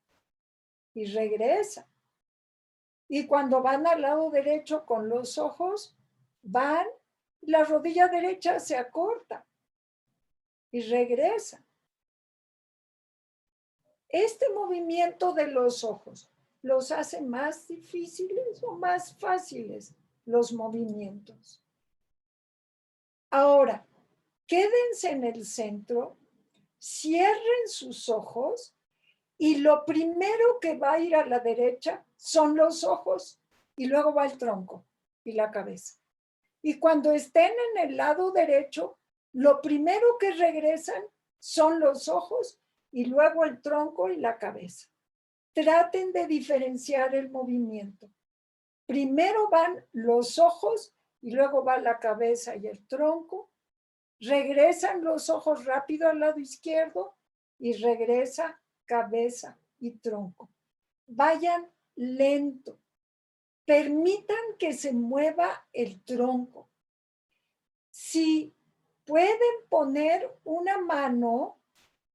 y regresa. Y cuando van al lado derecho con los ojos, van, la rodilla derecha se acorta y regresa. Este movimiento de los ojos los hace más difíciles o más fáciles los movimientos. Ahora, quédense en el centro, cierren sus ojos y lo primero que va a ir a la derecha son los ojos y luego va el tronco y la cabeza. Y cuando estén en el lado derecho, lo primero que regresan son los ojos y luego el tronco y la cabeza. Traten de diferenciar el movimiento. Primero van los ojos y luego va la cabeza y el tronco. Regresan los ojos rápido al lado izquierdo y regresa cabeza y tronco. Vayan lento. Permitan que se mueva el tronco. Si pueden poner una mano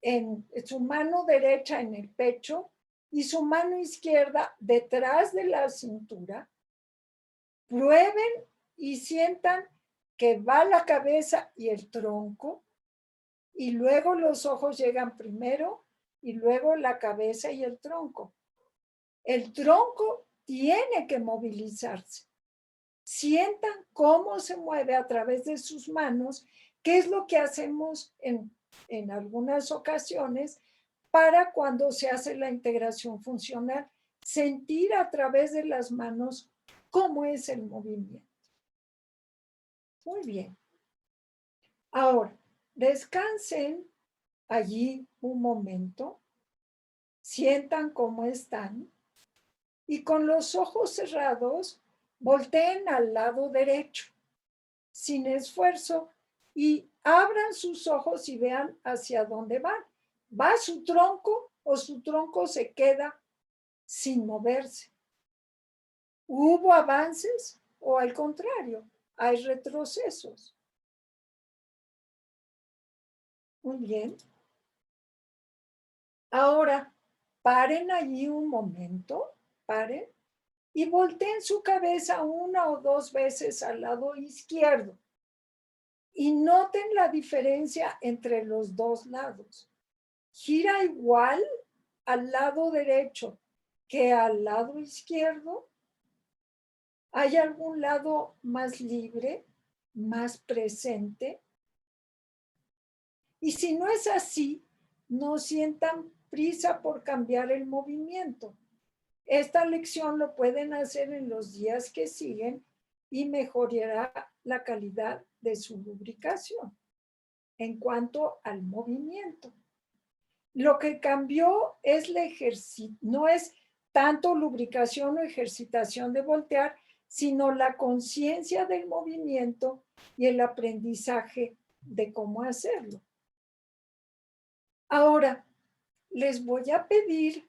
en su mano derecha en el pecho y su mano izquierda detrás de la cintura, prueben y sientan que va la cabeza y el tronco, y luego los ojos llegan primero, y luego la cabeza y el tronco. El tronco tiene que movilizarse. Sientan cómo se mueve a través de sus manos, que es lo que hacemos en algunas ocasiones para cuando se hace la integración funcional. Sentir a través de las manos cómo es el movimiento. Muy bien. Ahora, descansen allí un momento, sientan cómo están y con los ojos cerrados volteen al lado derecho, sin esfuerzo, y abran sus ojos y vean hacia dónde van. ¿Va su tronco o su tronco se queda sin moverse? ¿Hubo avances o al contrario, hay retrocesos? Muy bien. Ahora, paren allí un momento, paren, y volteen su cabeza 1 o 2 veces al lado izquierdo. Y noten la diferencia entre los dos lados. Gira igual al lado derecho que al lado izquierdo. ¿Hay algún lado más libre, más presente? Y si no es así, no sientan prisa por cambiar el movimiento. Esta lección lo pueden hacer en los días que siguen y mejorará la calidad de su lubricación en cuanto al movimiento. Lo que cambió es no es tanto lubricación o ejercitación de voltear, sino la conciencia del movimiento y el aprendizaje de cómo hacerlo. Ahora, les voy a pedir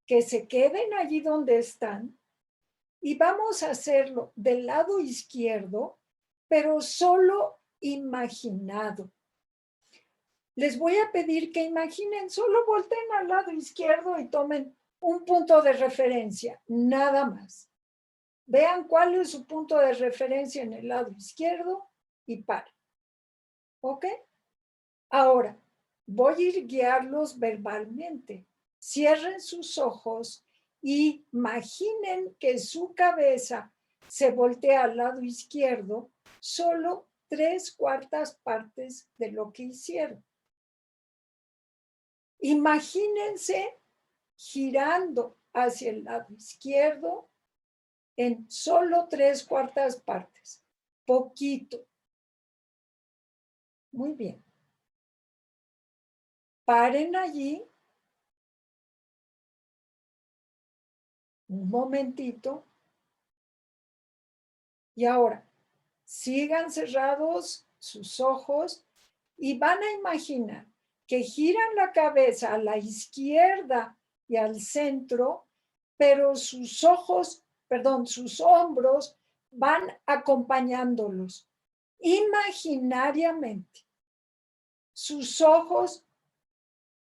que se queden allí donde están y vamos a hacerlo del lado izquierdo, pero solo imaginado. Les voy a pedir que imaginen, solo volteen al lado izquierdo y tomen un punto de referencia, nada más. Vean cuál es su punto de referencia en el lado izquierdo y paren. ¿Ok? Ahora, voy a ir guiarlos verbalmente. Cierren sus ojos y imaginen que su cabeza se voltea al lado izquierdo solo 3/4 partes de lo que hicieron. Imagínense girando hacia el lado izquierdo en solo 3/4 partes. Poquito. Muy bien. Paren allí un momentito. Y ahora, sigan cerrados sus ojos y van a imaginar que giran la cabeza a la izquierda y al centro, pero sus hombros van acompañándolos imaginariamente. Sus ojos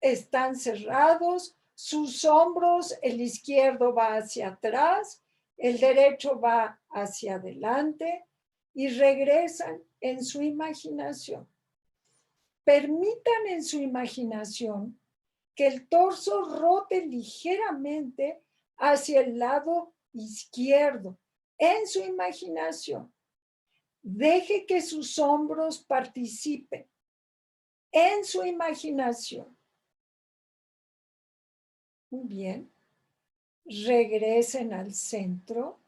están cerrados, sus hombros, el izquierdo va hacia atrás, el derecho va hacia adelante y regresan en su imaginación. Permitan en su imaginación que el torso rote ligeramente hacia el lado izquierdo en su imaginación. Deje que sus hombros participen en su imaginación. Muy bien. Regresen al centro.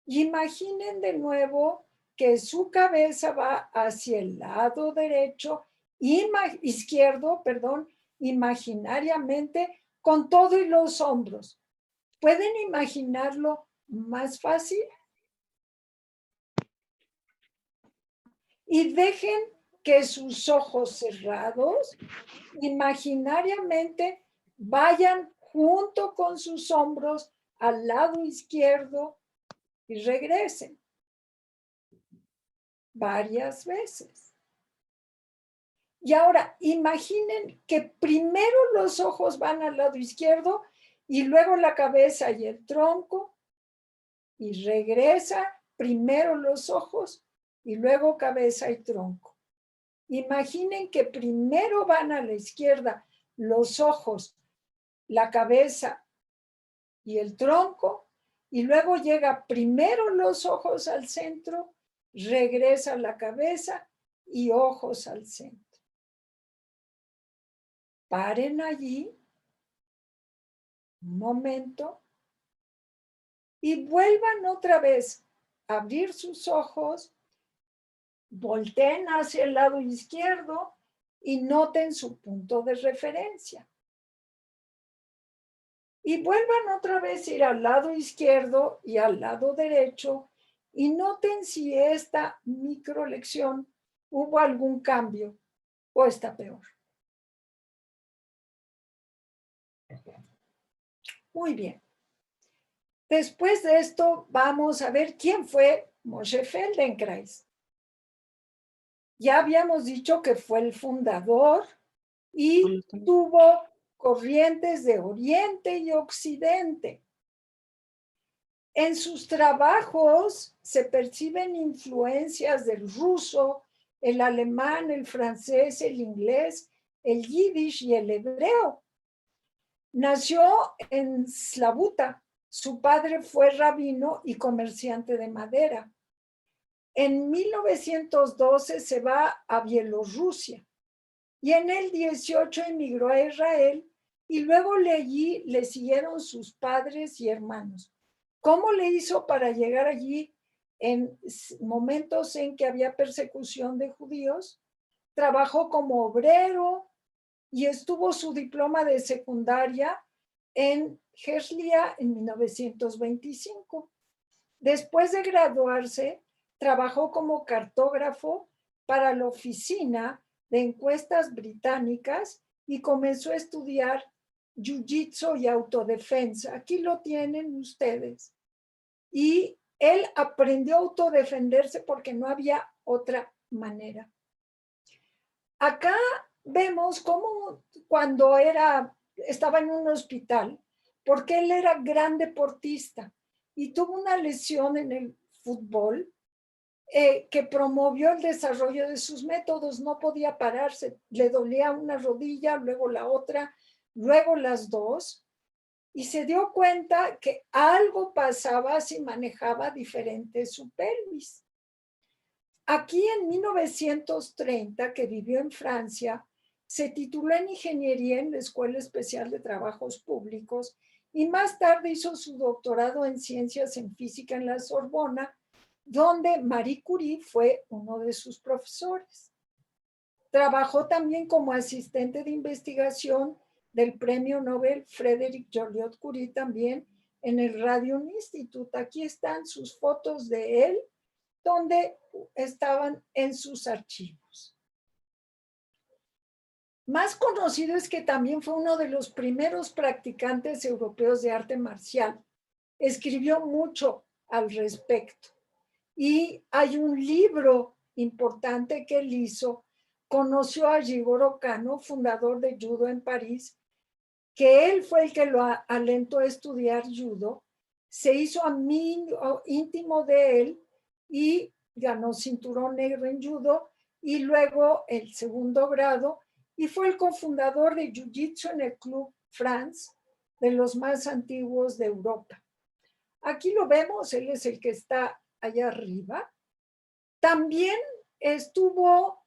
Imaginen de nuevo que su cabeza va hacia el lado izquierdo, imaginariamente, con todos los hombros. ¿Pueden imaginarlo más fácil? Y dejen que sus ojos cerrados imaginariamente vayan junto con sus hombros al lado izquierdo y regresen varias veces. Y ahora imaginen que primero los ojos van al lado izquierdo y luego la cabeza y el tronco, y regresa primero los ojos y luego cabeza y tronco. Imaginen que primero van a la izquierda los ojos, la cabeza y el tronco, y luego llega primero los ojos al centro, regresa la cabeza y ojos al centro. Paren allí un momento y vuelvan otra vez a abrir sus ojos, volteen hacia el lado izquierdo y noten su punto de referencia. Y vuelvan otra vez a ir al lado izquierdo y al lado derecho y noten si esta microlección hubo algún cambio o está peor. Muy bien. Después de esto vamos a ver quién fue Moshe Feldenkrais. Ya habíamos dicho que fue el fundador y tuvo corrientes de Oriente y Occidente. En sus trabajos se perciben influencias del ruso, el alemán, el francés, el inglés, el yiddish y el hebreo. Nació en Slavuta. Su padre fue rabino y comerciante de madera. En 1912 se va a Bielorrusia y en el 18 emigró a Israel y luego allí le siguieron sus padres y hermanos. ¿Cómo le hizo para llegar allí en momentos en que había persecución de judíos? Trabajó como obrero y estuvo su diploma de secundaria en Herzliya en 1925. Después de graduarse, trabajó como cartógrafo para la Oficina de Encuestas Británicas y comenzó a estudiar jiu-jitsu y autodefensa. Aquí lo tienen ustedes. Y él aprendió a autodefenderse porque no había otra manera. Acá vemos cómo cuando estaba en un hospital, porque él era gran deportista y tuvo una lesión en el fútbol que promovió el desarrollo de sus métodos. No podía pararse, le dolía una rodilla, luego la otra, luego las dos, y se dio cuenta que algo pasaba si manejaba diferente su pelvis. Aquí en 1930, que vivió en Francia, se tituló en ingeniería en la Escuela Especial de Trabajos Públicos y más tarde hizo su doctorado en ciencias en física en la Sorbona, donde Marie Curie fue uno de sus profesores. Trabajó también como asistente de investigación del premio Nobel Frédéric Joliot-Curie también en el Radio Institute. Aquí están sus fotos de él, donde estaban en sus archivos. Más conocido es que también fue uno de los primeros practicantes europeos de arte marcial. Escribió mucho al respecto. Y hay un libro importante que él hizo. Conoció a Jigoro Kano, fundador de judo en París, que él fue el que lo alentó a estudiar judo. Se hizo amigo íntimo de él y ganó cinturón negro en judo y luego el segundo grado, y fue el cofundador de Jiu-Jitsu en el Club France, de los más antiguos de Europa. Aquí lo vemos, él es el que está allá arriba. También estuvo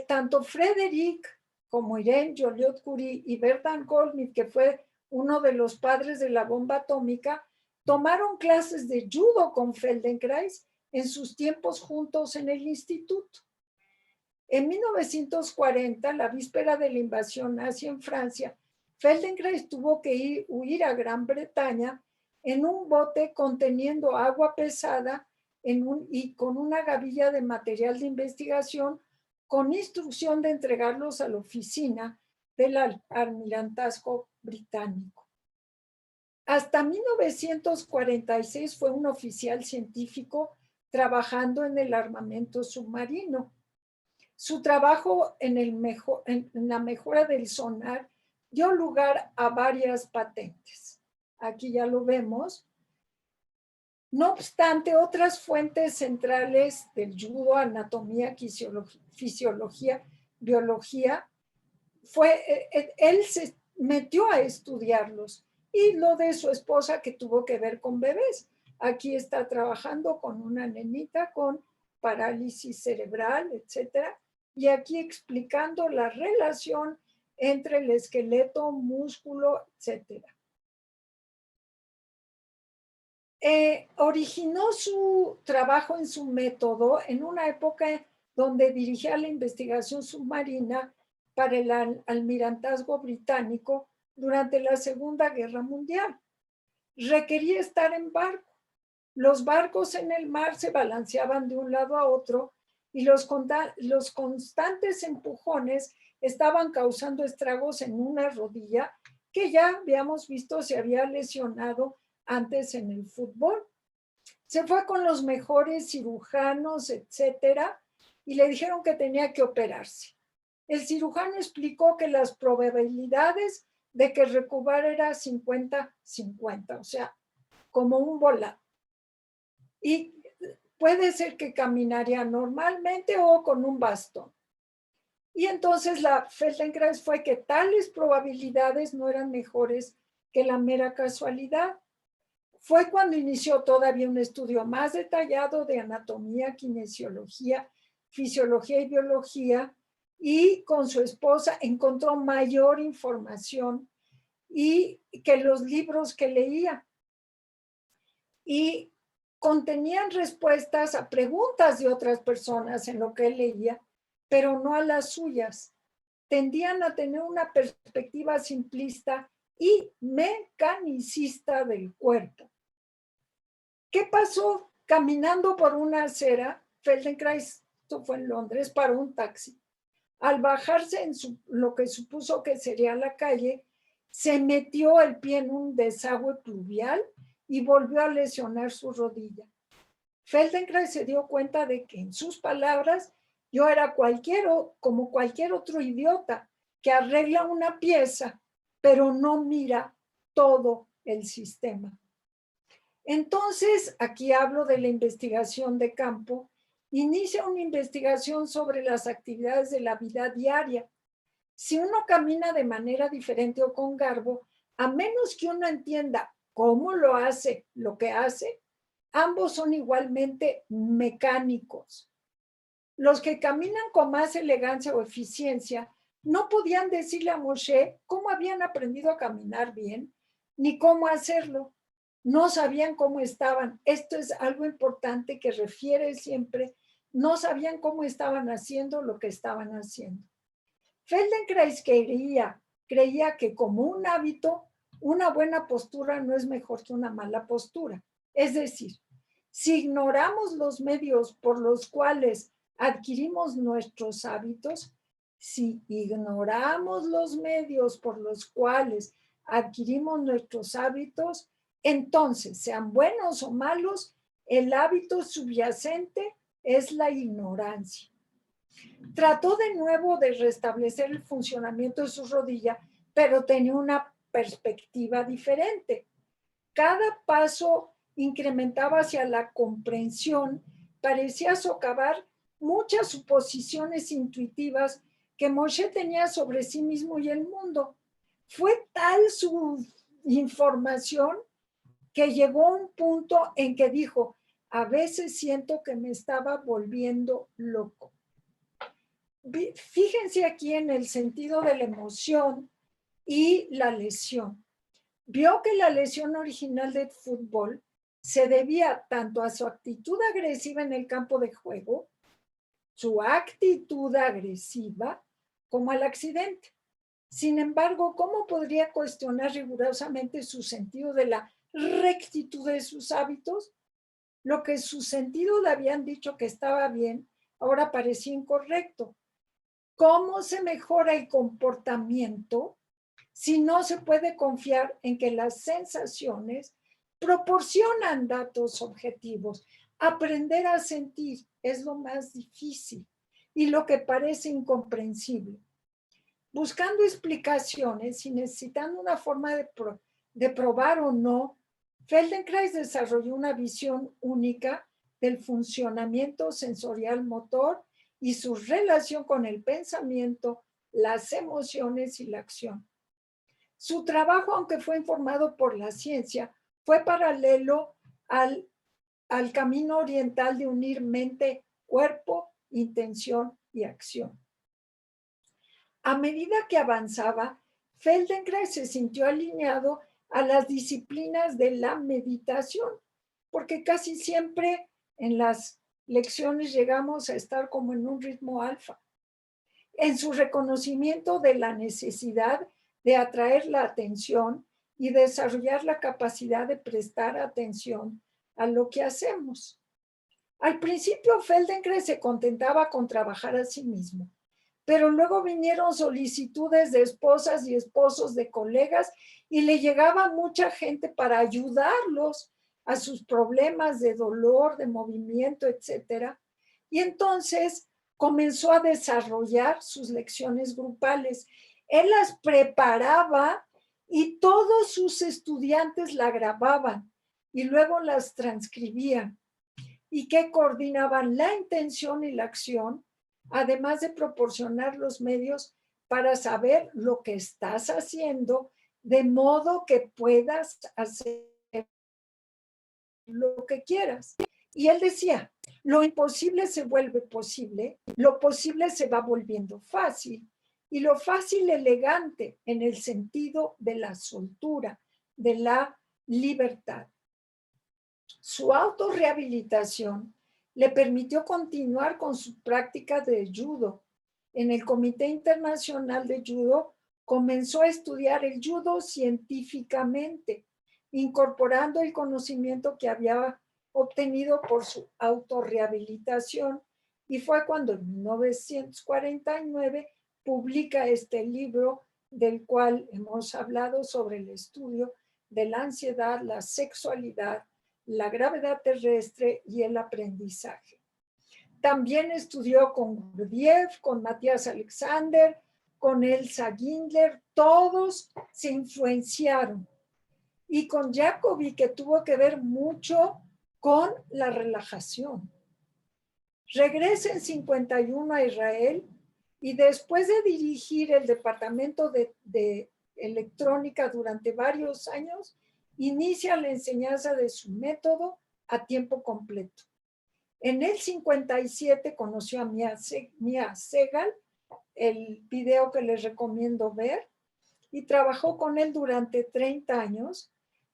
tanto Frédéric como Irene Joliot-Curie y Bertrand Goldschmidt, que fue uno de los padres de la bomba atómica, tomaron clases de judo con Feldenkrais en sus tiempos juntos en el instituto. En 1940, la víspera de la invasión nazi en Francia, Feldenkrais tuvo que huir a Gran Bretaña en un bote conteniendo agua pesada y con una gavilla de material de investigación, con instrucción de entregarlos a la oficina del almirantazgo británico. Hasta 1946 fue un oficial científico trabajando en el armamento submarino. Su trabajo en la mejora del sonar dio lugar a varias patentes. Aquí ya lo vemos. No obstante, otras fuentes centrales del judo, anatomía, fisiología, biología, él se metió a estudiarlos y lo de su esposa que tuvo que ver con bebés. Aquí está trabajando con una nenita con parálisis cerebral, etcétera, y aquí explicando la relación entre el esqueleto, músculo, etcétera. Originó su trabajo en su método en una época donde dirigía la investigación submarina para el almirantazgo británico durante la Segunda Guerra Mundial. Requería estar en barco. Los barcos en el mar se balanceaban de un lado a otro y los constantes empujones estaban causando estragos en una rodilla que ya habíamos visto se había lesionado antes en el fútbol. Se fue con los mejores cirujanos, etcétera, y le dijeron que tenía que operarse. El cirujano explicó que las probabilidades de que recuperara era 50-50, o sea, como un volado. Y puede ser que caminaría normalmente o con un bastón. Y entonces la Feldenkrais fue que tales probabilidades no eran mejores que la mera casualidad. Fue cuando inició todavía un estudio más detallado de anatomía, kinesiología, fisiología y biología, y con su esposa encontró mayor información y que los libros que leía. Y contenían respuestas a preguntas de otras personas en lo que él leía, pero no a las suyas. Tendían a tener una perspectiva simplista y mecanicista del cuerpo. ¿Qué pasó? Caminando por una acera, Feldenkrais, esto fue en Londres, paró un taxi. Al bajarse en lo que supuso que sería la calle, se metió el pie en un desagüe pluvial y volvió a lesionar su rodilla. Feldenkrais se dio cuenta de que, en sus palabras, yo era como cualquier otro idiota que arregla una pieza, pero no mira todo el sistema. Entonces, aquí hablo de la investigación de campo. Inicia una investigación sobre las actividades de la vida diaria. Si uno camina de manera diferente o con garbo, a menos que uno entienda cómo lo hace, lo que hace, ambos son igualmente mecánicos. Los que caminan con más elegancia o eficiencia no podían decirle a Moshe cómo habían aprendido a caminar bien, ni cómo hacerlo. No sabían cómo estaban. Esto es algo importante que refiere siempre. No sabían cómo estaban haciendo lo que estaban haciendo. Feldenkrais creía que como un hábito, una buena postura no es mejor que una mala postura. Es decir, si ignoramos los medios por los cuales adquirimos nuestros hábitos, si ignoramos los medios por los cuales adquirimos nuestros hábitos, entonces, sean buenos o malos, el hábito subyacente es la ignorancia. Trató de nuevo de restablecer el funcionamiento de su rodilla, pero tenía una perspectiva diferente. Cada paso incrementaba hacia la comprensión, parecía socavar muchas suposiciones intuitivas que Moshe tenía sobre sí mismo y el mundo. Fue tal su información que llegó a un punto en que dijo, a veces siento que me estaba volviendo loco. Fíjense aquí en el sentido de la emoción y la lesión. Vio que la lesión original del fútbol se debía tanto a su actitud agresiva en el campo de juego, su actitud agresiva, como al accidente. Sin embargo, ¿cómo podría cuestionar rigurosamente su sentido de la rectitud de sus hábitos? Lo que su sentido le habían dicho que estaba bien, ahora parecía incorrecto. ¿Cómo se mejora el comportamiento si no se puede confiar en que las sensaciones proporcionan datos objetivos? Aprender a sentir es lo más difícil y lo que parece incomprensible. Buscando explicaciones y necesitando una forma de probar o no, Feldenkrais desarrolló una visión única del funcionamiento sensorial motor y su relación con el pensamiento, las emociones y la acción. Su trabajo, aunque fue informado por la ciencia, fue paralelo al camino oriental de unir mente, cuerpo, intención y acción. A medida que avanzaba, Feldenkrais se sintió alineado a las disciplinas de la meditación, porque casi siempre en las lecciones llegamos a estar como en un ritmo alfa. En su reconocimiento de la necesidad de atraer la atención y desarrollar la capacidad de prestar atención a lo que hacemos. Al principio, Feldenkrais se contentaba con trabajar a sí mismo, pero luego vinieron solicitudes de esposas y esposos de colegas y le llegaba mucha gente para ayudarlos a sus problemas de dolor, de movimiento, etc. Y entonces comenzó a desarrollar sus lecciones grupales. Él las preparaba y todos sus estudiantes la grababan y luego las transcribían y que coordinaban la intención y la acción, además de proporcionar los medios para saber lo que estás haciendo, de modo que puedas hacer lo que quieras. Y él decía, lo imposible se vuelve posible, lo posible se va volviendo fácil, y lo fácil elegante en el sentido de la soltura, de la libertad. Su autorrehabilitación le permitió continuar con su práctica de judo. En el Comité Internacional de Judo comenzó a estudiar el judo científicamente, incorporando el conocimiento que había obtenido por su autorrehabilitación, y fue cuando en 1949 publica este libro del cual hemos hablado sobre el estudio de la ansiedad, la sexualidad, la gravedad terrestre y el aprendizaje. También estudió con Gurdjieff, con Matías Alexander, con Elsa Gindler, todos se influenciaron. Y con Jacobi, que tuvo que ver mucho con la relajación. Regresa en 51 a Israel y después de dirigir el departamento de electrónica durante varios años, inicia la enseñanza de su método a tiempo completo. En el 57 conoció a Mia Segal, el video que les recomiendo ver, y trabajó con él durante 30 años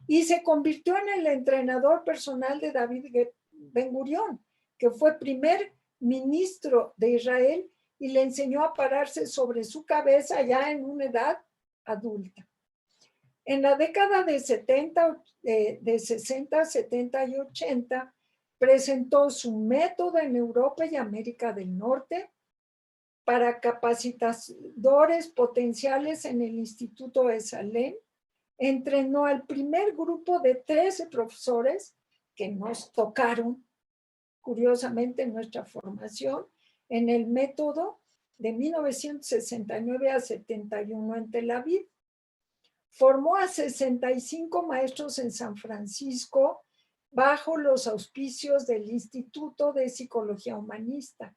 y se convirtió en el entrenador personal de David Ben Gurión, que fue primer ministro de Israel y le enseñó a pararse sobre su cabeza ya en una edad adulta. En la década de 60, 70 y 80, presentó su método en Europa y América del Norte para capacitadores potenciales en el Instituto Esalen. Entrenó al primer grupo de 13 profesores que nos tocaron, curiosamente, en nuestra formación, en el método de 1969 a 71 en Tel Aviv. Formó a 65 maestros en San Francisco bajo los auspicios del Instituto de Psicología Humanista.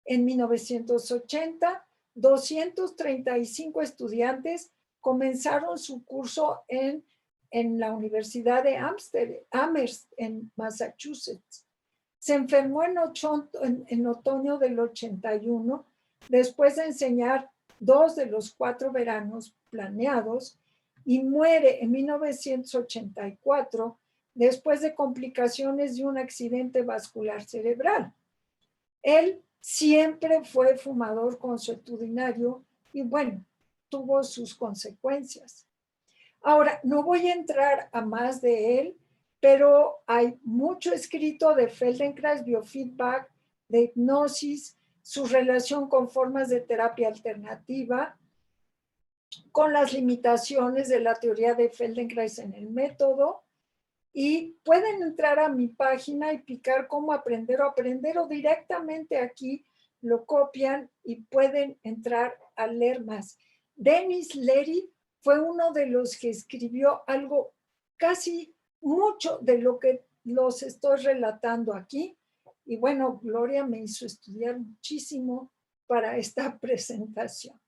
En 1980, 235 estudiantes comenzaron su curso en la Universidad de Amherst, en Massachusetts. Se enfermó en otoño del 81, después de enseñar 2 de los 4 veranos planeados, y muere en 1984 después de complicaciones de un accidente vascular cerebral. Él siempre fue fumador consuetudinario y bueno, tuvo sus consecuencias. Ahora, no voy a entrar a más de él, pero hay mucho escrito de Feldenkrais, biofeedback, de hipnosis, su relación con formas de terapia alternativa, con las limitaciones de la teoría de Feldenkrais en el método, y pueden entrar a mi página y picar cómo aprender o directamente aquí lo copian y pueden entrar a leer más. Denis Leary fue uno de los que escribió algo casi mucho de lo que los estoy relatando aquí. Y bueno, Gloria me hizo estudiar muchísimo para esta presentación.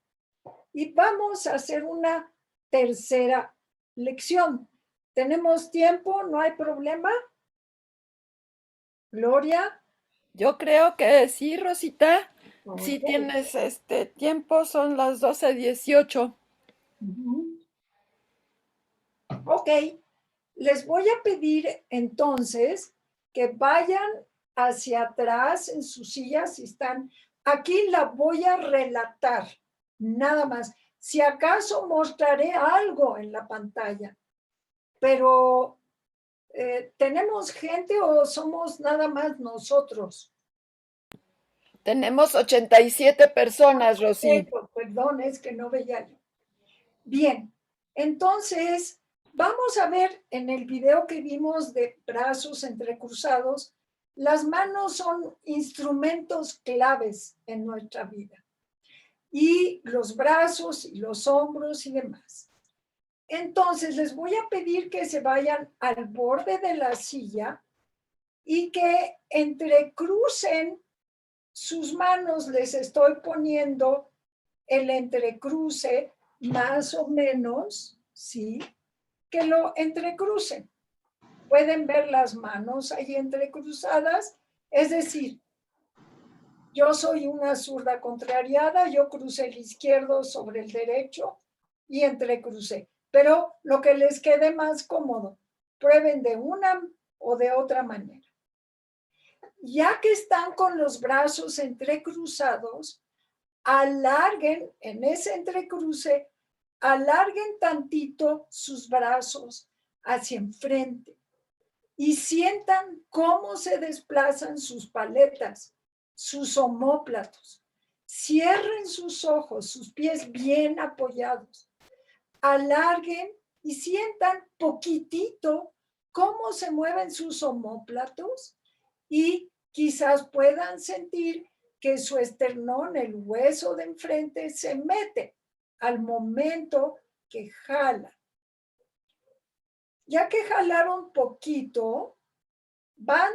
Y vamos a hacer una tercera lección. ¿Tenemos tiempo? ¿No hay problema? Gloria. Yo creo que sí, Rosita. Si Ok. tienes tiempo, son las 12:18. Ujú. Ok, les voy a pedir entonces que vayan hacia atrás en sus sillas si están. Aquí la voy a relatar, nada más. Si acaso mostraré algo en la pantalla, pero ¿tenemos gente o somos nada más nosotros? Tenemos 87 personas, Rosy. Perdón, es que no veía yo. Bien, entonces vamos a ver en el video que vimos de brazos entrecruzados, las manos son instrumentos claves en nuestra vida. Y los brazos y los hombros y demás. Entonces les voy a pedir que se vayan al borde de la silla y que entrecrucen sus manos. Les estoy poniendo el entrecruce más o menos, ¿sí? Que lo entrecrucen. Pueden ver las manos ahí entrecruzadas, es decir, yo soy una zurda contrariada, yo crucé el izquierdo sobre el derecho y entrecrucé. Pero lo que les quede más cómodo, prueben de una o de otra manera. Ya que están con los brazos entrecruzados, alarguen en ese entrecruce, alarguen tantito sus brazos hacia enfrente y sientan cómo se desplazan sus paletas, sus omóplatos. Cierren sus ojos, sus pies bien apoyados. Alarguen y sientan poquitito cómo se mueven sus omóplatos y quizás puedan sentir que su esternón, el hueso de enfrente, se mete al momento que jala. Ya que jalaron poquito, van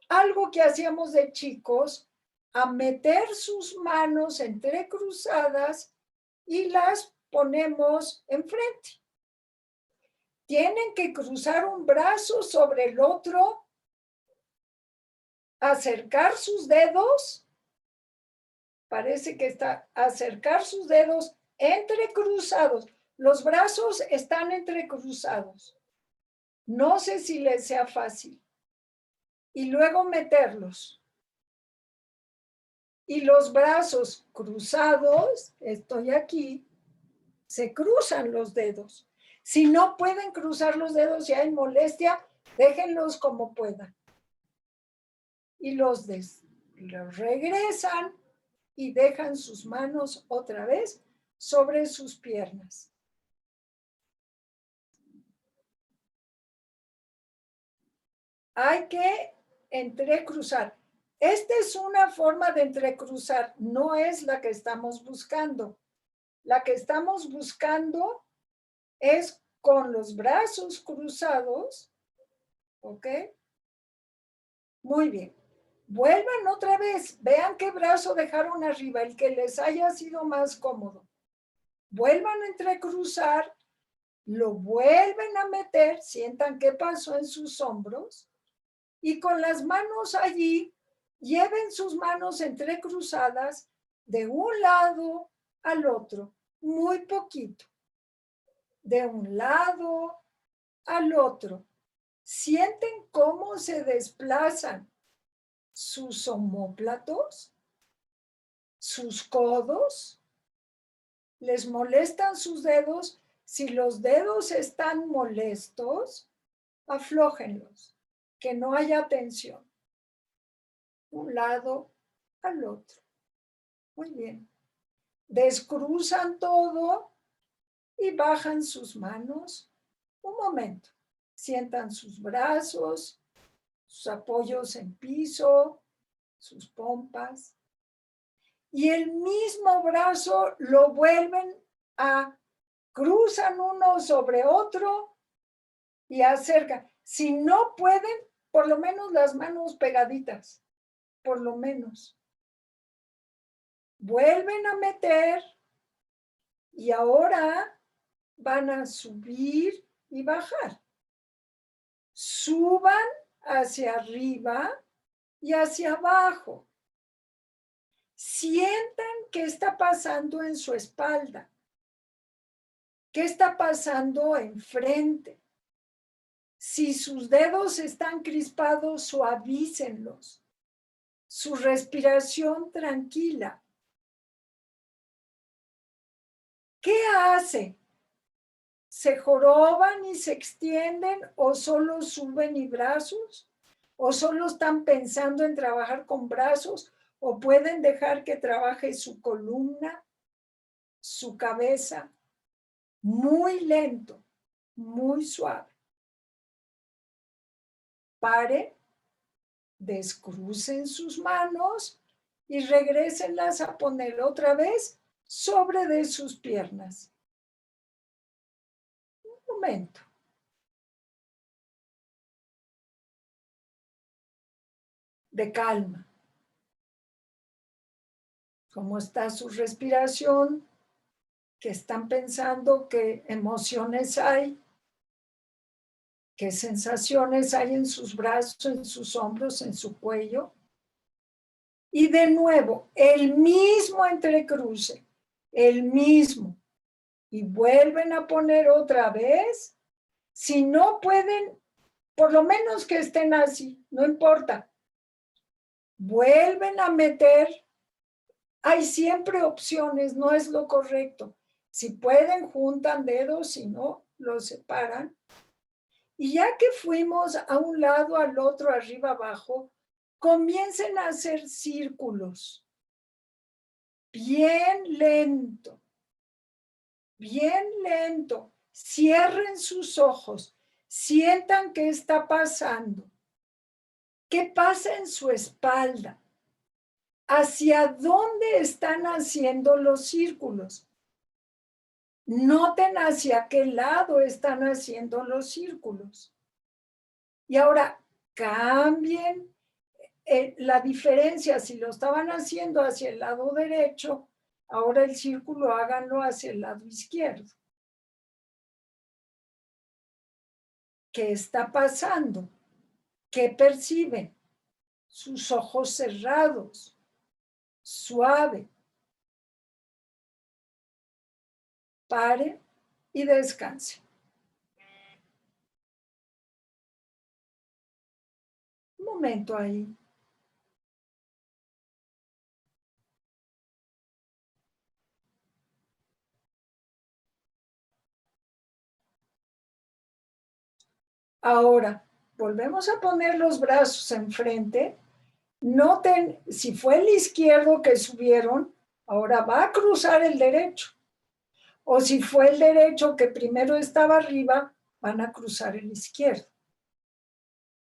algo que hacíamos de chicos, a meter sus manos entrecruzadas y las ponemos enfrente. Tienen que cruzar un brazo sobre el otro, acercar sus dedos, parece que está, acercar sus dedos entrecruzados. Los brazos están entrecruzados. No sé si les sea fácil. Y luego meterlos. Y los brazos cruzados, estoy aquí, se cruzan los dedos. Si no pueden cruzar los dedos y hay molestia, déjenlos como puedan. Y los regresan y dejan sus manos otra vez sobre sus piernas. Hay que entrecruzar. Esta es una forma de entrecruzar, no es la que estamos buscando. La que estamos buscando es con los brazos cruzados, ¿ok? Muy bien. Vuelvan otra vez, vean qué brazo dejaron arriba, el que les haya sido más cómodo. Vuelvan a entrecruzar, lo vuelven a meter, sientan qué pasó en sus hombros y con las manos allí, lleven sus manos entrecruzadas de un lado al otro, muy poquito, de un lado al otro. Sienten cómo se desplazan sus omóplatos, sus codos. ¿Les molestan sus dedos? Si los dedos están molestos, aflójenlos, que no haya tensión. Un lado al otro. Muy bien. Descruzan todo y bajan sus manos. Un momento. Sientan sus brazos, sus apoyos en piso, sus pompas. Y el mismo brazo lo vuelven a cruzan uno sobre otro y acercan. Si no pueden, por lo menos las manos pegaditas, por lo menos. Vuelven a meter y ahora van a subir y bajar. Suban hacia arriba y hacia abajo. Sientan qué está pasando en su espalda. ¿Qué está pasando enfrente? Si sus dedos están crispados, suavícenlos. Su respiración tranquila. ¿Qué hace? ¿Se joroban y se extienden o solo suben y brazos? ¿O solo están pensando en trabajar con brazos? ¿O pueden dejar que trabaje su columna, su cabeza? Muy lento, muy suave. Pare, descrucen sus manos y regrésenlas a poner otra vez sobre de sus piernas. Un momento. De calma. ¿Cómo está su respiración? ¿Qué están pensando? ¿Qué emociones hay? ¿Qué sensaciones hay en sus brazos, en sus hombros, en su cuello? Y de nuevo, el mismo entrecruce, el mismo. Y vuelven a poner otra vez. Si no pueden, por lo menos que estén así, no importa. Vuelven a meter. Hay siempre opciones, no es lo correcto. Si pueden, juntan dedos, si no, los separan. Y ya que fuimos a un lado, al otro, arriba, abajo, comiencen a hacer círculos. Bien lento. Bien lento. Cierren sus ojos. Sientan qué está pasando. ¿Qué pasa en su espalda? ¿Hacia dónde están haciendo los círculos? Noten hacia qué lado están haciendo los círculos. Y ahora cambien la diferencia. Si lo estaban haciendo hacia el lado derecho, ahora el círculo háganlo hacia el lado izquierdo. ¿Qué está pasando? ¿Qué perciben? Sus ojos cerrados, suave. Pare y descanse. Un momento ahí. Ahora, volvemos a poner los brazos enfrente. Noten, si fue el izquierdo que subieron, ahora va a cruzar el derecho. O si fue el derecho que primero estaba arriba, van a cruzar el izquierdo.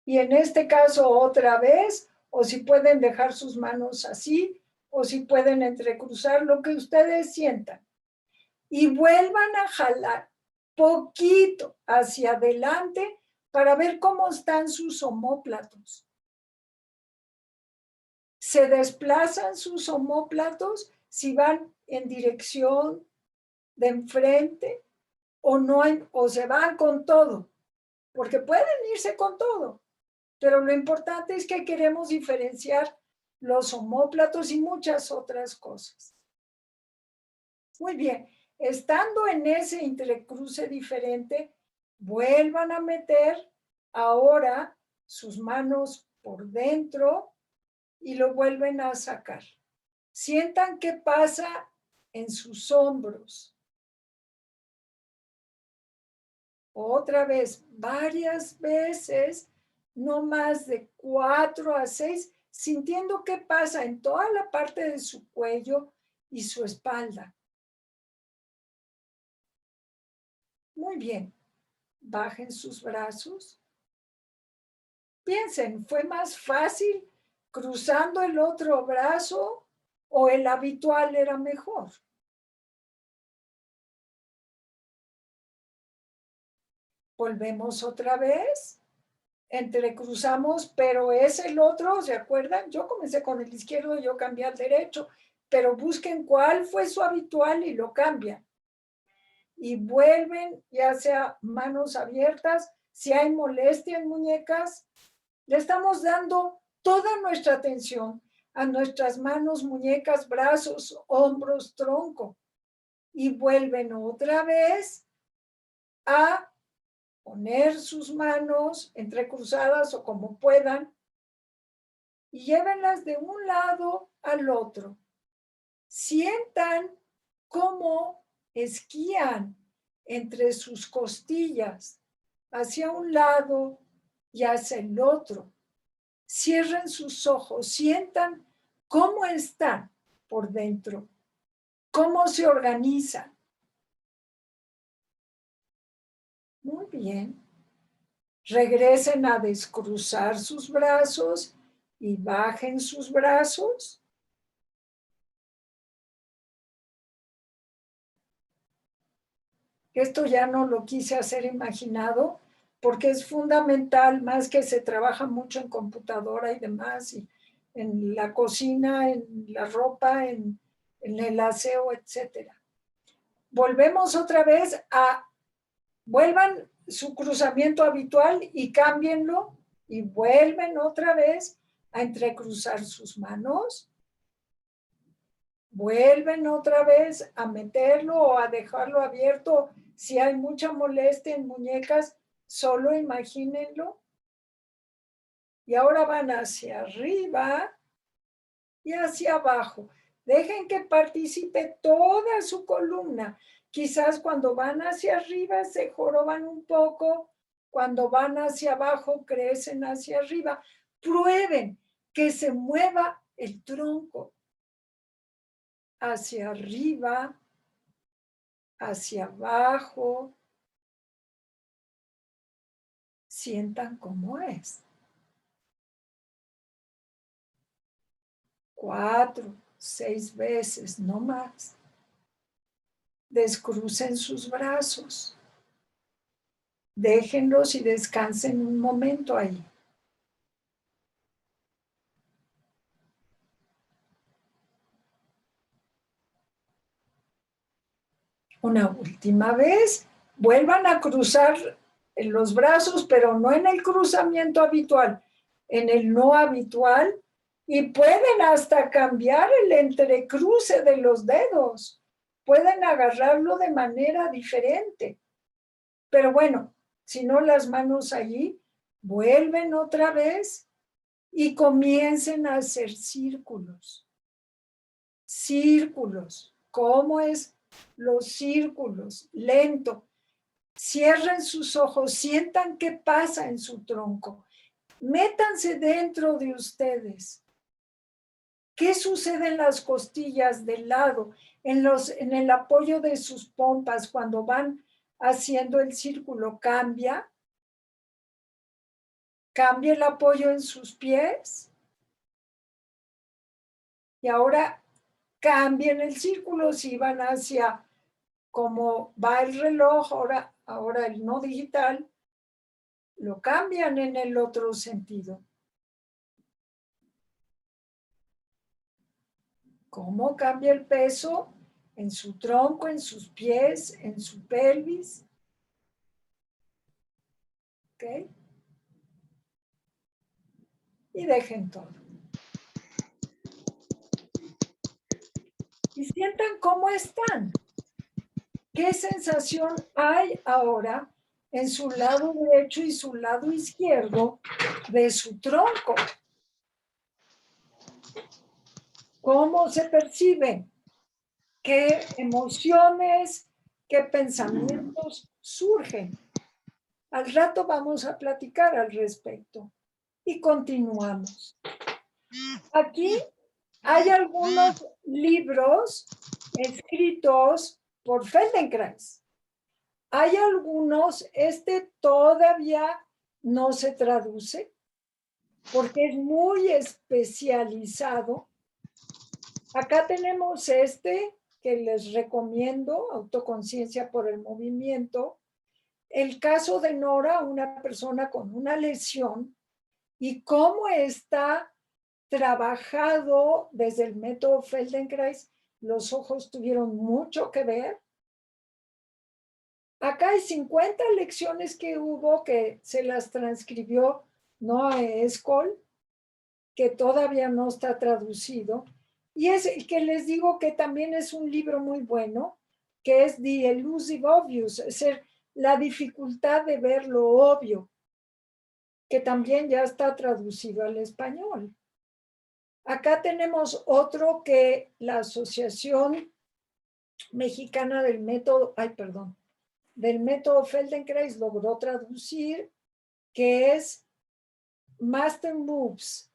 Y en este caso otra vez, o si pueden dejar sus manos así, o si pueden entrecruzar lo que ustedes sientan. Y vuelvan a jalar poquito hacia adelante para ver cómo están sus omóplatos. Se desplazan sus omóplatos si van en dirección de enfrente o no hay, o se van con todo, porque pueden irse con todo, pero lo importante es que queremos diferenciar los omóplatos y muchas otras cosas. Muy bien, estando en ese intercruce diferente, vuelvan a meter ahora sus manos por dentro y lo vuelven a sacar. Sientan qué pasa en sus hombros. Otra vez, varias veces, no más de 4 a 6, sintiendo qué pasa en toda la parte de su cuello y su espalda. Muy bien. Bajen sus brazos. Piensen, ¿fue más fácil cruzando el otro brazo o el habitual era mejor? Volvemos otra vez. Entrecruzamos, pero es el otro, ¿se acuerdan? Yo comencé con el izquierdo, yo cambié al derecho, pero busquen cuál fue su habitual y lo cambian. y vuelven, ya sea manos abiertas, si hay molestia en muñecas, le estamos dando toda nuestra atención a nuestras manos, muñecas, brazos, hombros, tronco. Y vuelven otra vez a poner sus manos entrecruzadas o como puedan y llévenlas de un lado al otro. Sientan cómo esquían entre sus costillas hacia un lado y hacia el otro. Cierren sus ojos, sientan cómo están por dentro, cómo se organizan. Muy bien. Regresen a descruzar sus brazos y bajen sus brazos. Esto ya no lo quise hacer imaginado porque es fundamental, más que se trabaja mucho en computadora y demás, y en la cocina, en la ropa, en el aseo, etc. Volvemos otra vez vuelvan su cruzamiento habitual y cámbienlo y vuelven otra vez a entrecruzar sus manos. Vuelven otra vez a meterlo o a dejarlo abierto. Si hay mucha molestia en muñecas, solo imagínenlo. Y ahora van hacia arriba y hacia abajo. Dejen que participe toda su columna. Quizás cuando van hacia arriba se joroban un poco, cuando van hacia abajo crecen hacia arriba. Prueben que se mueva el tronco hacia arriba, hacia abajo. Sientan cómo es. 4, 6 veces, no más. Descrucen sus brazos. Déjenlos y descansen un momento ahí. Una última vez, vuelvan a cruzar los brazos, pero no en el cruzamiento habitual, en el no habitual, y pueden hasta cambiar el entrecruce de los dedos. Pueden agarrarlo de manera diferente. Pero bueno, si no, las manos allí, vuelven otra vez y comiencen a hacer círculos. Círculos. ¿Cómo es los círculos? Lento. Cierren sus ojos, sientan qué pasa en su tronco. Métanse dentro de ustedes. ¿Qué sucede en las costillas del lado, en el apoyo de sus pompas cuando van haciendo el círculo? ¿Cambia? ¿Cambia el apoyo en sus pies? Y ahora cambien el círculo si van hacia como va el reloj, ahora el no digital, lo cambian en el otro sentido. ¿Cómo cambia el peso? En su tronco, en sus pies, en su pelvis. ¿Ok? Y dejen todo. Y sientan cómo están. ¿Qué sensación hay ahora en su lado derecho y su lado izquierdo de su tronco? ¿Cómo se perciben? ¿Qué emociones, qué pensamientos surgen? Al rato vamos a platicar al respecto. Y continuamos. Aquí hay algunos libros escritos por Feldenkrais. Hay algunos, todavía no se traduce porque es muy especializado. Acá tenemos que les recomiendo, Autoconciencia por el Movimiento. El caso de Nora, una persona con una lesión, y cómo está trabajado desde el método Feldenkrais. Los ojos tuvieron mucho que ver. Acá hay 50 lecciones que hubo que se las transcribió Noah Eskol, que todavía no está traducido. Y es el que les digo que también es un libro muy bueno, que es The Elusive Obvious, es decir, la dificultad de ver lo obvio, que también ya está traducido al español. Acá tenemos otro que la Asociación Mexicana del Método, del Método Feldenkrais logró traducir, que es Master Moves,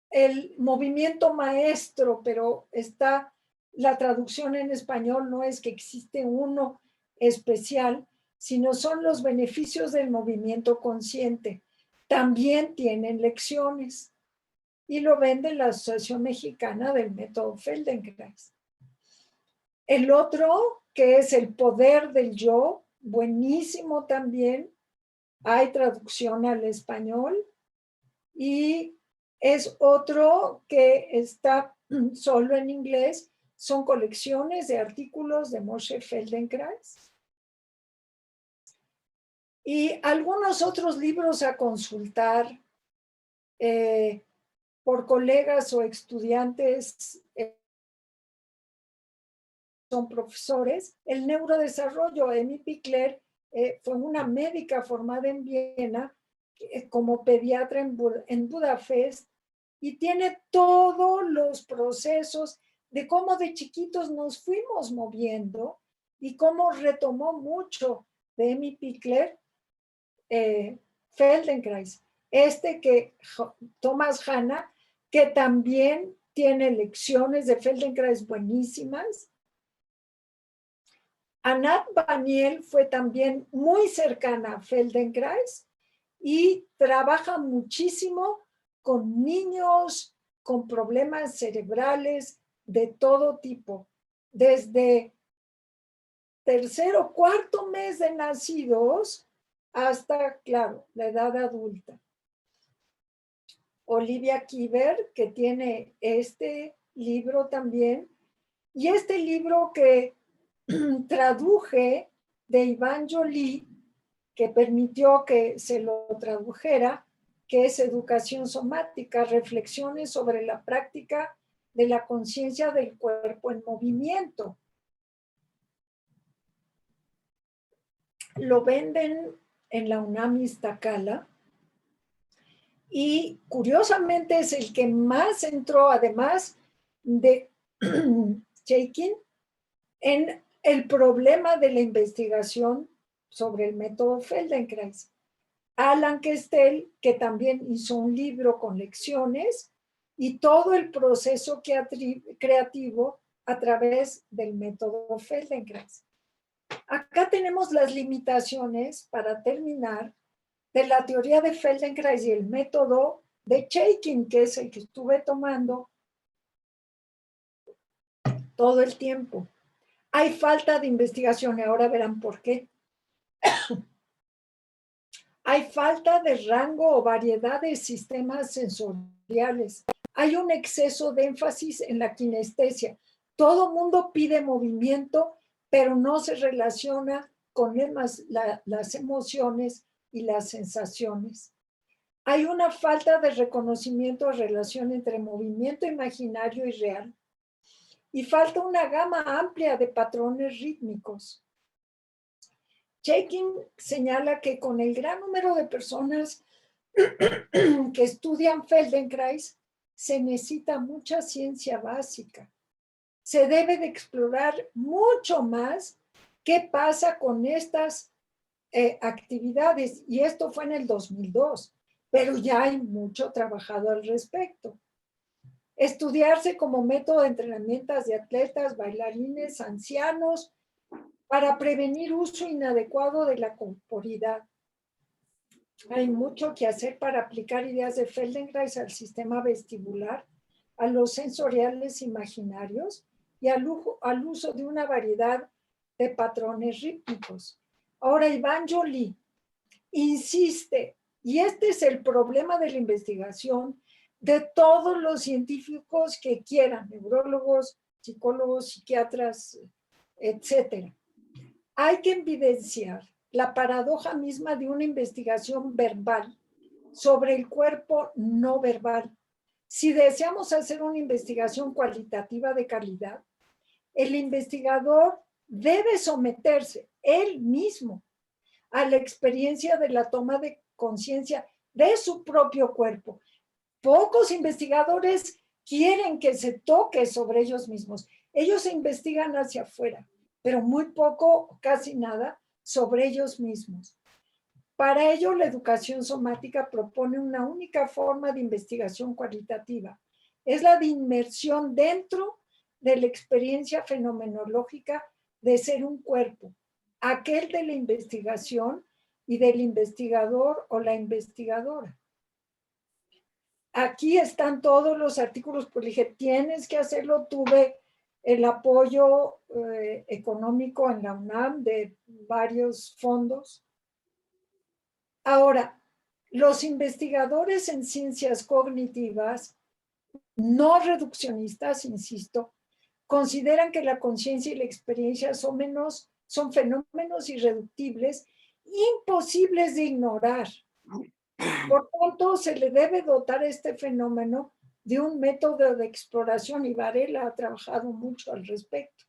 el movimiento maestro, pero está, la traducción en español no es que existe uno especial, sino son los beneficios del movimiento consciente. También tienen lecciones y lo vende la Asociación Mexicana del Método Feldenkrais. El otro, que es el poder del yo, buenísimo también, hay traducción al español, y es otro que está solo en inglés, son colecciones de artículos de Moshe Feldenkrais. Y algunos otros libros a consultar por colegas o estudiantes, son profesores. El neurodesarrollo, Amy Pichler fue una médica formada en Viena como pediatra en Budapest y tiene todos los procesos de cómo de chiquitos nos fuimos moviendo y cómo retomó mucho de Amy Pichler Feldenkrais. Que Thomas Hanna, que también tiene lecciones de Feldenkrais buenísimas. Anat Baniel fue también muy cercana a Feldenkrais y trabaja muchísimo con niños con problemas cerebrales de todo tipo, desde tercer o cuarto mes de nacidos hasta, claro, la edad adulta. Olivia Kiber, que tiene este libro también, y este libro que traduje de Iván Joly, que permitió que se lo tradujera, que es Educación Somática, reflexiones sobre la práctica de la conciencia del cuerpo en movimiento. Lo venden en la UNAM Iztacala y curiosamente es el que más entró, además de Chaikin, en el problema de la investigación sobre el método Feldenkrais. Alan Kestel, que también hizo un libro con lecciones y todo el proceso creativo a través del método Feldenkrais. Acá tenemos las limitaciones, para terminar, de la teoría de Feldenkrais y el método de Chaikin, que es el que estuve tomando todo el tiempo. Hay falta de investigación y ahora verán por qué. Hay falta de rango o variedad de sistemas sensoriales. Hay un exceso de énfasis en la kinestesia. Todo mundo pide movimiento, pero no se relaciona con las emociones y las sensaciones. Hay una falta de reconocimiento o relación entre movimiento imaginario y real. Y falta una gama amplia de patrones rítmicos. Chaikin señala que con el gran número de personas que estudian Feldenkrais, se necesita mucha ciencia básica. Se debe de explorar mucho más qué pasa con estas actividades. Y esto fue en el 2002, pero ya hay mucho trabajado al respecto. Estudiarse como método de entrenamiento de atletas, bailarines, ancianos, para prevenir uso inadecuado de la corporidad. Hay mucho que hacer para aplicar ideas de Feldenkrais al sistema vestibular, a los sensoriales imaginarios y al uso de una variedad de patrones rítmicos. Ahora, Iván Joly insiste, y este es el problema de la investigación de todos los científicos que quieran, neurólogos, psicólogos, psiquiatras, etcétera. Hay que evidenciar la paradoja misma de una investigación verbal sobre el cuerpo no verbal. Si deseamos hacer una investigación cualitativa de calidad, el investigador debe someterse él mismo a la experiencia de la toma de conciencia de su propio cuerpo. Pocos investigadores quieren que se toque sobre ellos mismos. Ellos se investigan hacia afuera, pero muy poco, casi nada, sobre ellos mismos. Para ello, la educación somática propone una única forma de investigación cualitativa. Es la de inmersión dentro de la experiencia fenomenológica de ser un cuerpo, aquel de la investigación y del investigador o la investigadora. Aquí están todos los artículos, pues dije, tienes que hacerlo. Tuve el apoyo económico en la UNAM de varios fondos. Ahora, los investigadores en ciencias cognitivas, no reduccionistas, insisto, consideran que la conciencia y la experiencia son fenómenos irreductibles, imposibles de ignorar. Por tanto, se le debe dotar a este fenómeno de un método de exploración, y Varela ha trabajado mucho al respecto.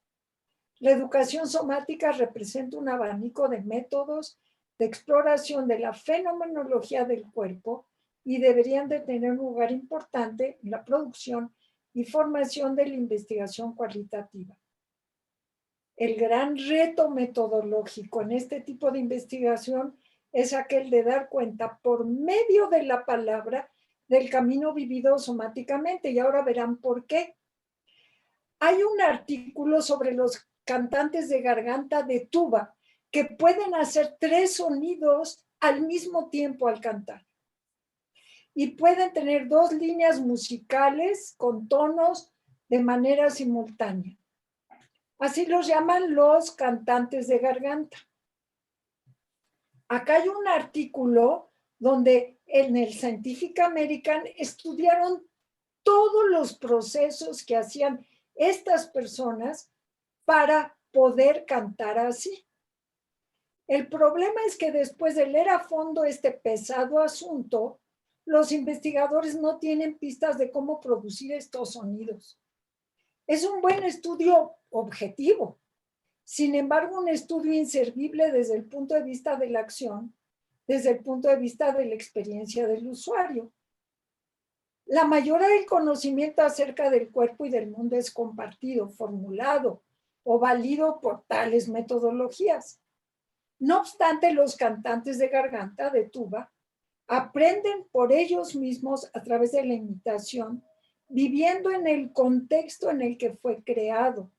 La educación somática representa un abanico de métodos de exploración de la fenomenología del cuerpo y deberían de tener un lugar importante en la producción y formación de la investigación cualitativa. El gran reto metodológico en este tipo de investigación es aquel de dar cuenta por medio de la palabra del camino vivido somáticamente, y ahora verán por qué. Hay un artículo sobre los cantantes de garganta de tuba que pueden hacer 3 sonidos al mismo tiempo al cantar. Y pueden tener 2 líneas musicales con tonos de manera simultánea. Así los llaman los cantantes de garganta. Acá hay un artículo donde en el Scientific American estudiaron todos los procesos que hacían estas personas para poder cantar así. El problema es que después de leer a fondo este pesado asunto, los investigadores no tienen pistas de cómo producir estos sonidos. Es un buen estudio objetivo. Sin embargo, un estudio inservible desde el punto de vista de la acción, desde el punto de vista de la experiencia del usuario. La mayoría del conocimiento acerca del cuerpo y del mundo es compartido, formulado o válido por tales metodologías. No obstante, los cantantes de garganta, de tuba, aprenden por ellos mismos a través de la imitación, viviendo en el contexto en el que fue creado,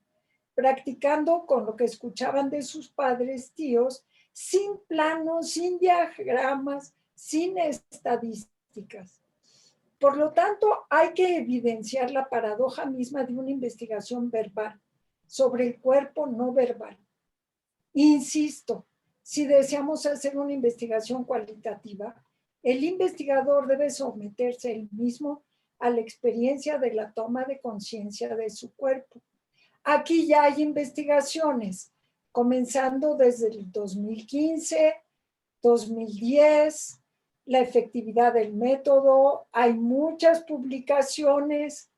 practicando con lo que escuchaban de sus padres, tíos, sin planos, sin diagramas, sin estadísticas. Por lo tanto, hay que evidenciar la paradoja misma de una investigación verbal sobre el cuerpo no verbal. Insisto, si deseamos hacer una investigación cualitativa, el investigador debe someterse él mismo a la experiencia de la toma de conciencia de su cuerpo. Aquí ya hay investigaciones, comenzando desde el 2015, 2010, la efectividad del método. Hay muchas publicaciones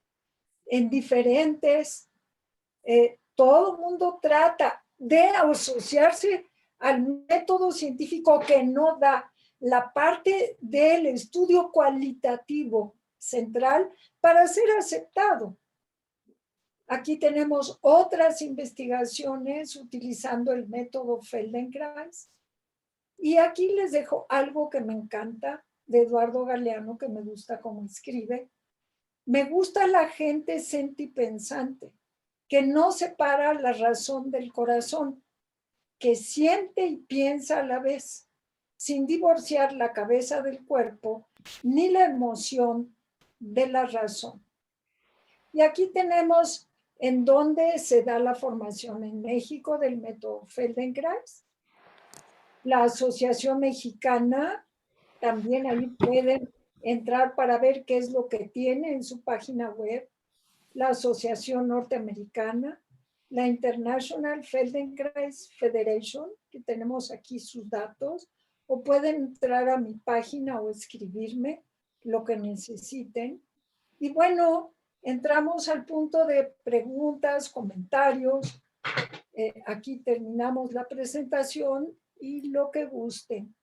en diferentes. Todo el mundo trata de asociarse al método científico que no da la parte del estudio cualitativo central para ser aceptado. Aquí tenemos otras investigaciones utilizando el método Feldenkrais. Y aquí les dejo algo que me encanta de Eduardo Galeano, que me gusta cómo escribe. Me gusta la gente sentipensante, que no separa la razón del corazón, que siente y piensa a la vez, sin divorciar la cabeza del cuerpo ni la emoción de la razón. Y aquí tenemos en dónde se da la formación en México del método Feldenkrais. La Asociación Mexicana, también ahí pueden entrar para ver qué es lo que tiene en su página web. La Asociación Norteamericana, la International Feldenkrais Federation, que tenemos aquí sus datos, o pueden entrar a mi página o escribirme lo que necesiten. Y bueno, entramos al punto de preguntas, comentarios. Aquí terminamos la presentación y lo que gusten.